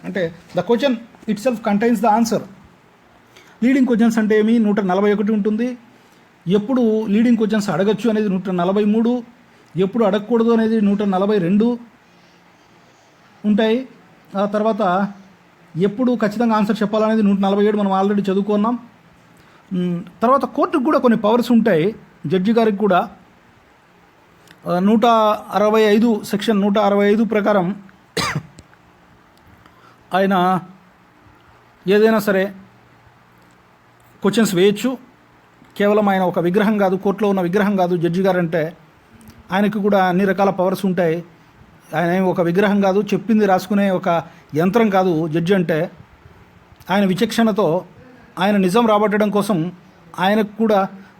Speaker 1: అంటే the question it self contains the answer. Leading questions అంటే ఏమి 141 ఉంటుంది. ఎప్పుడు లీడింగ్ క్వశ్చన్స్ అడగచ్చు అనేది 143, ఎప్పుడు అడగకూడదు అనేది 142 ఉంటాయి. ఆ తర్వాత ఎప్పుడు ఖచ్చితంగా ఆన్సర్ చెప్పాలనేది 147 మనం ఆల్రెడీ చదువుకున్నాం. తర్వాత కోర్టుకు కూడా కొన్ని పవర్స్ ఉంటాయి. జడ్జి గారికి కూడా 165 సెక్షన్ 165 ప్రకారం ఆయన ఏదైనా సరే క్వశ్చన్స్ వేయచ్చు. కేవలం ఆయన ఒక విగ్రహం కాదు, కోర్టులో ఉన్న విగ్రహం కాదు జడ్జి గారు అంటే. ఆయనకు కూడా అన్ని రకాల పవర్స్ ఉంటాయి. ఆయన ఒక విగ్రహం కాదు, చెప్పింది రాసుకునే ఒక యంత్రం కాదు జడ్జి అంటే. ఆయన విచక్షణతో ఆయన నిజం రాబట్టడం కోసం ఆయనకు కూడా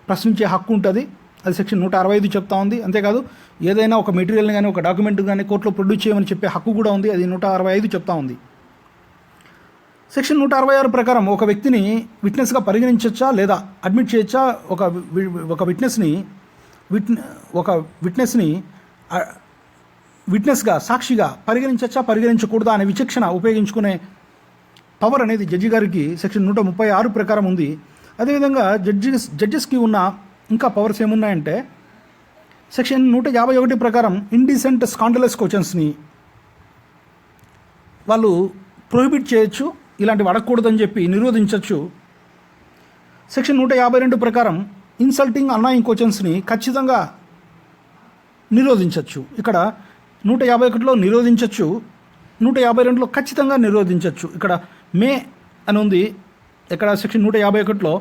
Speaker 1: ప్రశ్నించే హక్కు ఉంటుంది. అది సెక్షన్ 165 చెప్తా ఉంది. అంతేకాదు ఏదైనా ఒక మెటీరియల్ని కానీ ఒక డాక్యుమెంట్ కానీ కోర్టులో ప్రొడ్యూస్ చేయమని చెప్పే హక్కు కూడా ఉంది. అది 165 చెప్తా ఉంది. సెక్షన్ 166 ప్రకారం ఒక వ్యక్తిని విట్నెస్గా పరిగణించవచ్చా లేదా అడ్మిట్ చేయొచ్చా, ఒక విట్నెస్ని విట్నెస్గా సాక్షిగా పరిగణించవచ్చా పరిగణించకూడదా అనే విచక్షణ ఉపయోగించుకునే పవర్ అనేది జడ్జి గారికి సెక్షన్ 136 ప్రకారం ఉంది. అదేవిధంగా జడ్జెస్కి ఉన్న ఇంకా పవర్స్ ఏమున్నాయంటే సెక్షన్ 151 ప్రకారం ఇండీసెంట్ స్కాండలస్ క్వశ్చన్స్ని వాళ్ళు ప్రొహిబిట్ చేయొచ్చు, ఇలాంటివి అడగకూడదని చెప్పి నిరోధించవచ్చు. సెక్షన్ 152 ప్రకారం ఇన్సల్టింగ్ అన్నాయింగ్ క్వశ్చన్స్ని ఖచ్చితంగా నిరోధించవచ్చు. ఇక్కడ 151లో నిరోధించవచ్చు, 152లో ఖచ్చితంగా నిరోధించవచ్చు. ఇక్కడ మే అని ఉంది. ఇక్కడ సెక్షన్ 151లో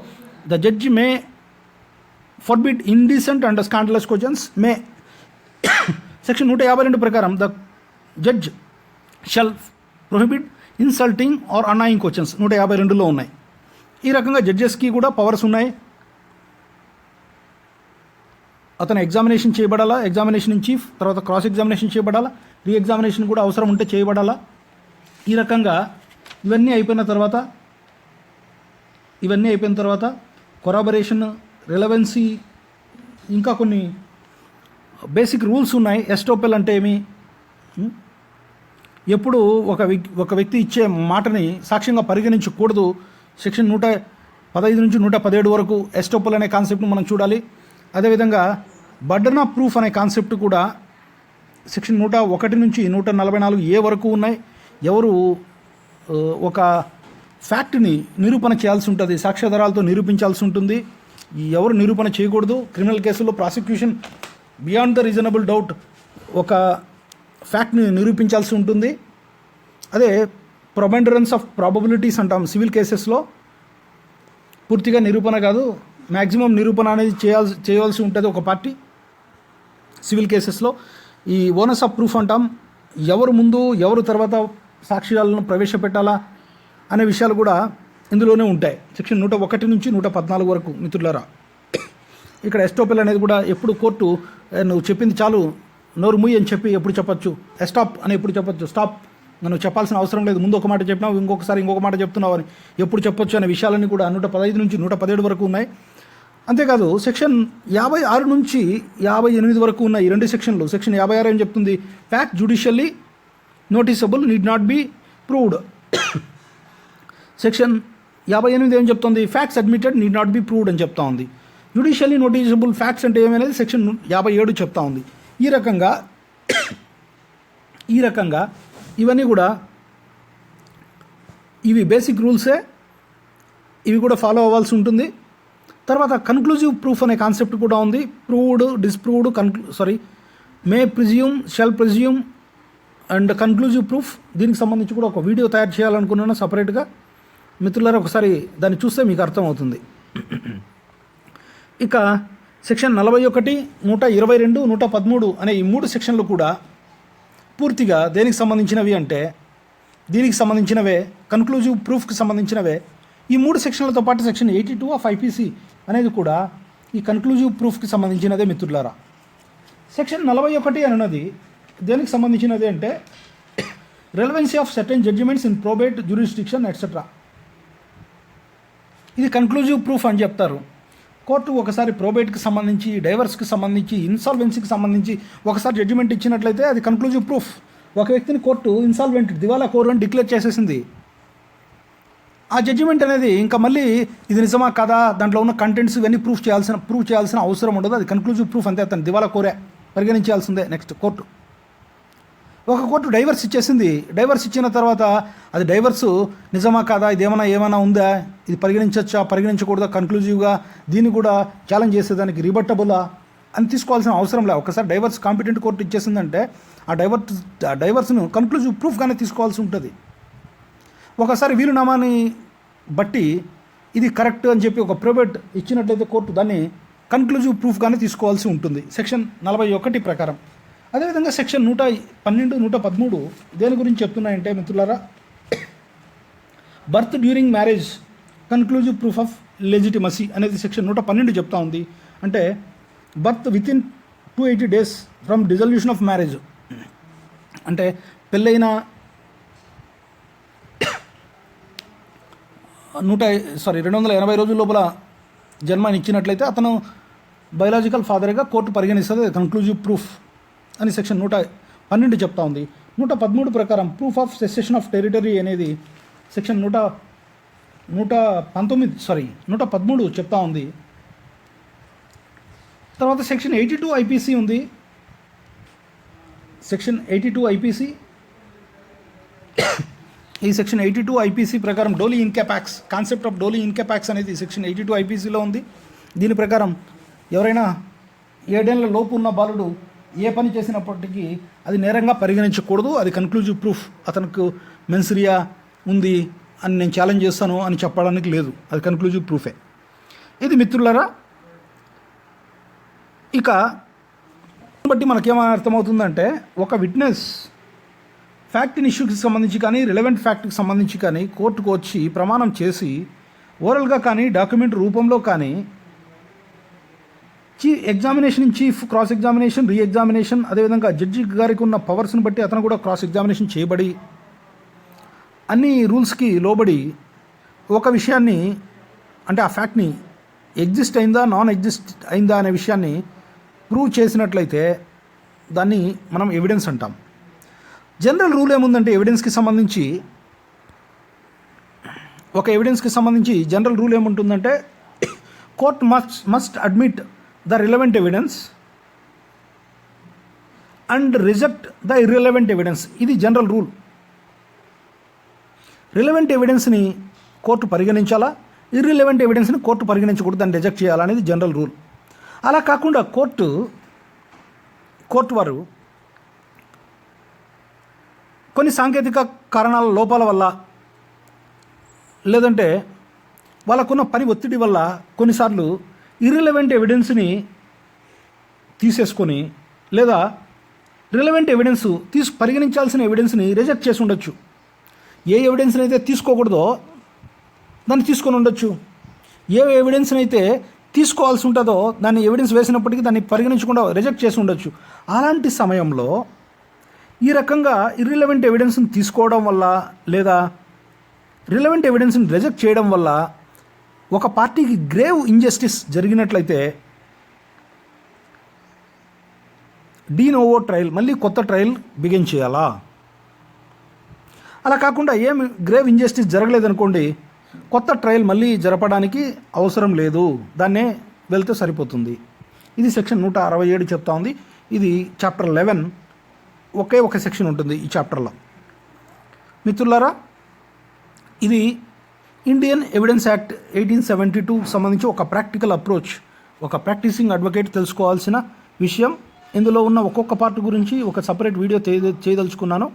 Speaker 1: the judge may forbid indecent and scandalous questions may. Section 152 ప్రకారం the judge shall prohibit insulting or annoying questions 152లో ఉన్నాయి. ఈ రకంగా జడ్జెస్కి కూడా పవర్స్ ఉన్నాయి. అతను ఎగ్జామినేషన్ చేయబడాలా, ఎగ్జామినేషన్ ఇన్ చీఫ్, తర్వాత క్రాస్ ఎగ్జామినేషన్ చేయబడాలా, రీ ఎగ్జామినేషన్ కూడా అవసరం ఉంటే చేయబడాలా. ఈ రకంగా ఇవన్నీ అయిపోయిన తర్వాత కొరాబరేషన్, రిలవెన్సీ, ఇంకా కొన్ని బేసిక్ రూల్స్ ఉన్నాయి. ఎస్టోపెల్ అంటే ఏమి, ఎప్పుడు ఒక వ్యక్తి ఇచ్చే మాటని సాక్ష్యంగా పరిగణించకూడదు. సెక్షన్ 115 నుంచి 117 వరకు ఎస్టోపెల్ అనే కాన్సెప్ట్ను మనం చూడాలి. అదేవిధంగా బర్డన్ ఆఫ్ ప్రూఫ్ అనే కాన్సెప్ట్ కూడా సెక్షన్ 101 నుంచి 144 వరకు ఉన్నాయి. ఎవరు ఒక ఫ్యాక్ట్ని నిరూపణ చేయాల్సి ఉంటుంది, సాక్ష్యాధారాలతో నిరూపించాల్సి ఉంటుంది. ఎవరు నిరూపణ చేయకూడదు. క్రిమినల్ కేసుల్లో prosecution beyond the reasonable doubt ఒక ఫ్యాక్ట్ని నిరూపించాల్సి ఉంటుంది. అదే ప్రొబెండరెన్స్ ఆఫ్ ప్రాబబిలిటీస్ అంటాం సివిల్ కేసెస్లో. పూర్తిగా నిరూపణ కాదు, మ్యాక్సిమం నిరూపణ అనేది చేయవలసి ఉంటుంది ఒక పార్టీ సివిల్ కేసెస్లో. ఈ ఓనస్ ఆఫ్ ప్రూఫ్ అంటాం, ఎవరు ముందు ఎవరు తర్వాత సాక్ష్యాలను ప్రవేశపెట్టాలా అనే విషయాలు కూడా ఇందులోనే ఉంటాయి. సెక్షన్ 101 నుంచి 114 వరకు మిత్రులారా. ఇక్కడ ఎస్టోపెల్ అనేది కూడా ఎప్పుడు కోర్టు నువ్వు చెప్పింది చాలు నోరు మూయి అని చెప్పి ఎప్పుడు చెప్పొచ్చు, ఎస్టాప్ అని ఎప్పుడు చెప్పొచ్చు, స్టాప్ నువ్వు చెప్పాల్సిన అవసరం లేదు, ముందు ఒక మాట చెప్పినావు ఇంకొకసారి ఇంకొక మాట చెప్తున్నావు అని ఎప్పుడు చెప్పొచ్చు అనే విషయాలన్నీ కూడా 115 నుంచి 117 వరకు ఉన్నాయి. అంతేకాదు సెక్షన్ 56 నుంచి 58 వరకు ఉన్న ఈ 2 సెక్షన్లు, సెక్షన్ 56 ఏం చెప్తుంది, fact judicially noticeable need not be proved. Section 58 ఏం చెప్తుంది, facts admitted need not be proved అని చెప్తా ఉంది. జ్యుడిషియల్లీ నోటీసబుల్ ఫ్యాక్ట్స్ అంటే ఏమనేది సెక్షన్ 57 చెప్తా ఉంది. ఈ రకంగా ఇవన్నీ కూడా ఇవి బేసిక్ రూల్సే, ఇవి కూడా ఫాలో అవ్వాల్సి ఉంటుంది. తర్వాత కన్క్లూజివ్ ప్రూఫ్ అనే కాన్సెప్ట్ కూడా ఉంది. Proved, disproved, may presume, shall presume and conclusive proof. దీనికి సంబంధించి కూడా ఒక వీడియో తయారు చేయాలనుకున్నాను సపరేట్గా. మిత్రులారా ఒకసారి దాన్ని చూస్తే మీకు అర్థమవుతుంది. ఇక సెక్షన్ 41, 122, 113 అనే ఈ 3 సెక్షన్లు కూడా పూర్తిగా దేనికి సంబంధించినవి అంటే దీనికి సంబంధించినవే, కన్క్లూజివ్ ప్రూఫ్కి సంబంధించినవే. ఈ 3 సెక్షన్లతో పాటు సెక్షన్ 82 ఆఫ్ ఐపీసీ అనేది కూడా ఈ కన్క్లూజివ్ ప్రూఫ్కి సంబంధించినదే మిత్రులారా. సెక్షన్ 41 అనున్నది దేనికి సంబంధించినది అంటే relevancy of certain judgments in probate jurisdiction etcetera. ఇది కన్క్లూజివ్ ప్రూఫ్ అని చెప్తారు. కోర్టు ఒకసారి ప్రోబేట్కి సంబంధించి, డైవర్స్కి సంబంధించి, ఇన్సాల్వెన్సీకి సంబంధించి ఒకసారి జడ్జిమెంట్ ఇచ్చినట్లయితే అది కన్క్లూజివ్ ప్రూఫ్. ఒక వ్యక్తిని కోర్టు ఇన్సాల్వెంట్, దివాలా కోరు అని డిక్లేర్ చేసేసింది. ఆ జడ్జిమెంట్ అనేది ఇంకా మళ్ళీ ఇది నిజమా కదా, దాంట్లో ఉన్న కంటెంట్స్ ఇవన్నీ ప్రూవ్ చేయాల్సిన అవసరం ఉండదు. అది కన్క్లూజివ్ ప్రూఫ్ అంతే, అతను దివాలా కోరే పరిగణించాల్సిందే. నెక్స్ట్ ఒక కోర్టు డైవర్స్ ఇచ్చేసింది. డైవర్స్ ఇచ్చిన తర్వాత అది డైవర్సు నిజమా కాదా, ఇది ఏమైనా ఉందా, ఇది పరిగణించవచ్చా పరిగణించకూడదా, కన్క్లూజివ్గా దీన్ని కూడా ఛాలెంజ్ చేసేదానికి రిబట్టబులా అని తీసుకోవాల్సిన అవసరం లేదు. ఒకసారి డైవర్స్ కాంపిటెంట్ కోర్టు ఇచ్చేసిందంటే ఆ డైవర్స్ను కన్క్లూజివ్ ప్రూఫ్గానే తీసుకోవాల్సి ఉంటుంది. ఒకసారి వీలునామాని బట్టి ఇది కరెక్ట్ అని చెప్పి ఒక ప్రైవేట్ ఇచ్చినట్లయితే కోర్టు దాన్ని కన్క్లూజివ్ ప్రూఫ్గానే తీసుకోవాల్సి ఉంటుంది సెక్షన్ 41 ప్రకారం. అదేవిధంగా సెక్షన్ 112, 113 దేని గురించి చెప్తున్నాయంటే మిత్రులారా, birth during marriage conclusive proof of legitimacy అనేది సెక్షన్ 112 చెప్తా ఉంది. అంటే birth within 280 days from dissolution of marriage, అంటే పెళ్ళైన 280 రోజుల లోపల జన్మనిచ్చినట్లయితే అతను బయలాజికల్ ఫాదర్గా కోర్టు పరిగణిస్తుంది. కన్క్లూజివ్ ప్రూఫ్ అని సెక్షన్ 112 చెప్తా ఉంది. 113 ప్రకారం proof of cessation of territory అనేది సెక్షన్ 113 చెప్తా ఉంది. తర్వాత సెక్షన్ 82 ఐపీసీ ఉంది. సెక్షన్ 82 ఐపీసీ, ఈ సెక్షన్ 82 ఐపీసీ ప్రకారం డోలీ ఇన్కాపాక్స్, కాన్సెప్ట్ ఆఫ్ డోలీ ఇన్కాపాక్స్ అనేది సెక్షన్ 82 ఐపీసీలో ఉంది. దీని ప్రకారం ఎవరైనా 7 ఏళ్ల లోపు ఉన్న బాలుడు ఏ పని చేసినప్పటికీ అది నేరంగా పరిగణించకూడదు. అది కన్క్లూజివ్ ప్రూఫ్. అతనికి మెన్సరియా ఉంది అని నేను ఛాలెంజ్ చేస్తాను అని చెప్పడానికి లేదు, అది కన్క్లూజివ్ ప్రూఫే. ఇది మిత్రులారా. ఇక బట్టి మనకేమైనా అర్థమవుతుందంటే ఒక విట్నెస్ ఫ్యాక్ట్ ఇష్యూకి సంబంధించి కానీ, రిలవెంట్ ఫ్యాక్ట్కి సంబంధించి కానీ కోర్టుకు వచ్చి ప్రమాణం చేసి ఓరల్గా కానీ, డాక్యుమెంట్ రూపంలో కానీ, examination in chief, cross examination, re examination, అదేవిధంగా జడ్జి గారికి ఉన్న పవర్స్ని బట్టి అతను కూడా క్రాస్ ఎగ్జామినేషన్ చేయబడి అన్ని రూల్స్కి లోబడి ఒక విషయాన్ని, అంటే ఆ ఫ్యాక్ట్ని ఎగ్జిస్ట్ అయిందా నాన్ ఎగ్జిస్ట్ అయిందా అనే విషయాన్ని ప్రూవ్ చేసినట్లయితే దాన్ని మనం ఎవిడెన్స్ అంటాం. జనరల్ రూల్ ఏముందంటే ఎవిడెన్స్కి సంబంధించి జనరల్ రూల్ ఏముంటుందంటే court must admit the relevant evidence and reject the irrelevant evidence. ఇది జనరల్ రూల్. రిలవెంట్ ఎవిడెన్స్ని కోర్టు పరిగణించాలా, ఇర్రిలవెంట్ ఎవిడెన్స్ని కోర్టు పరిగణించకూడదు, దాన్ని రిజెక్ట్ చేయాలనేది జనరల్ రూల్. అలా కాకుండా కోర్టు వారు కొన్ని సాంకేతిక కారణాల లోపాల వల్ల, లేదంటే వాళ్ళకున్న పని ఒత్తిడి వల్ల కొన్నిసార్లు ఇర్రిలవెంట్ ఎవిడెన్స్ని తీసేసుకొని, లేదా రిలవెంట్ ఎవిడెన్స్ పరిగణించాల్సిన ఎవిడెన్స్ని రిజెక్ట్ చేసి ఉండొచ్చు. ఏ ఎవిడెన్స్ని అయితే తీసుకోకూడదో దాన్ని తీసుకొని ఉండొచ్చు. ఏ ఎవిడెన్స్ని అయితే తీసుకోవాల్సి ఉంటుందో దాన్ని ఎవిడెన్స్ వేసినప్పటికీ దాన్ని పరిగణించకుండా రిజెక్ట్ చేసి ఉండొచ్చు. అలాంటి సమయంలో ఈ రకంగా ఇర్రిలవెంట్ ఎవిడెన్స్ని తీసుకోవడం వల్ల లేదా రిలవెంట్ ఎవిడెన్స్ని రిజెక్ట్ చేయడం వల్ల ఒక పార్టీకి గ్రేవ్ ఇంజస్టిస్ జరిగినట్లయితే డీ నోవో ట్రయల్, మళ్ళీ కొత్త ట్రయల్ బిగిన్ చేయాలా? అలా కాకుండా ఏం గ్రేవ్ ఇంజస్టిస్ జరగలేదనుకోండి, కొత్త ట్రయల్ మళ్ళీ జరపడానికి అవసరం లేదు, దాన్నే వెళ్తే సరిపోతుంది. ఇది సెక్షన్ 167 చెప్తా ఉంది. ఇది చాప్టర్ 11, ఒకే ఒక సెక్షన్ ఉంటుంది ఈ చాప్టర్లో. మిత్రులారా, ఇది ఇండియన్ ఎవిడెన్స్ యాక్ట్ 1872 సంబంధించి ఒక ప్రాక్టికల్ అప్రోచ్, ఒక ప్రాక్టీసింగ్ అడ్వకేట్ తెలుసుకోవాల్సిన విషయం. ఇందులో ఉన్న ఒక్కొక్క పార్ట్ గురించి ఒక సపరేట్ వీడియో చేయదలుచుకున్నాను.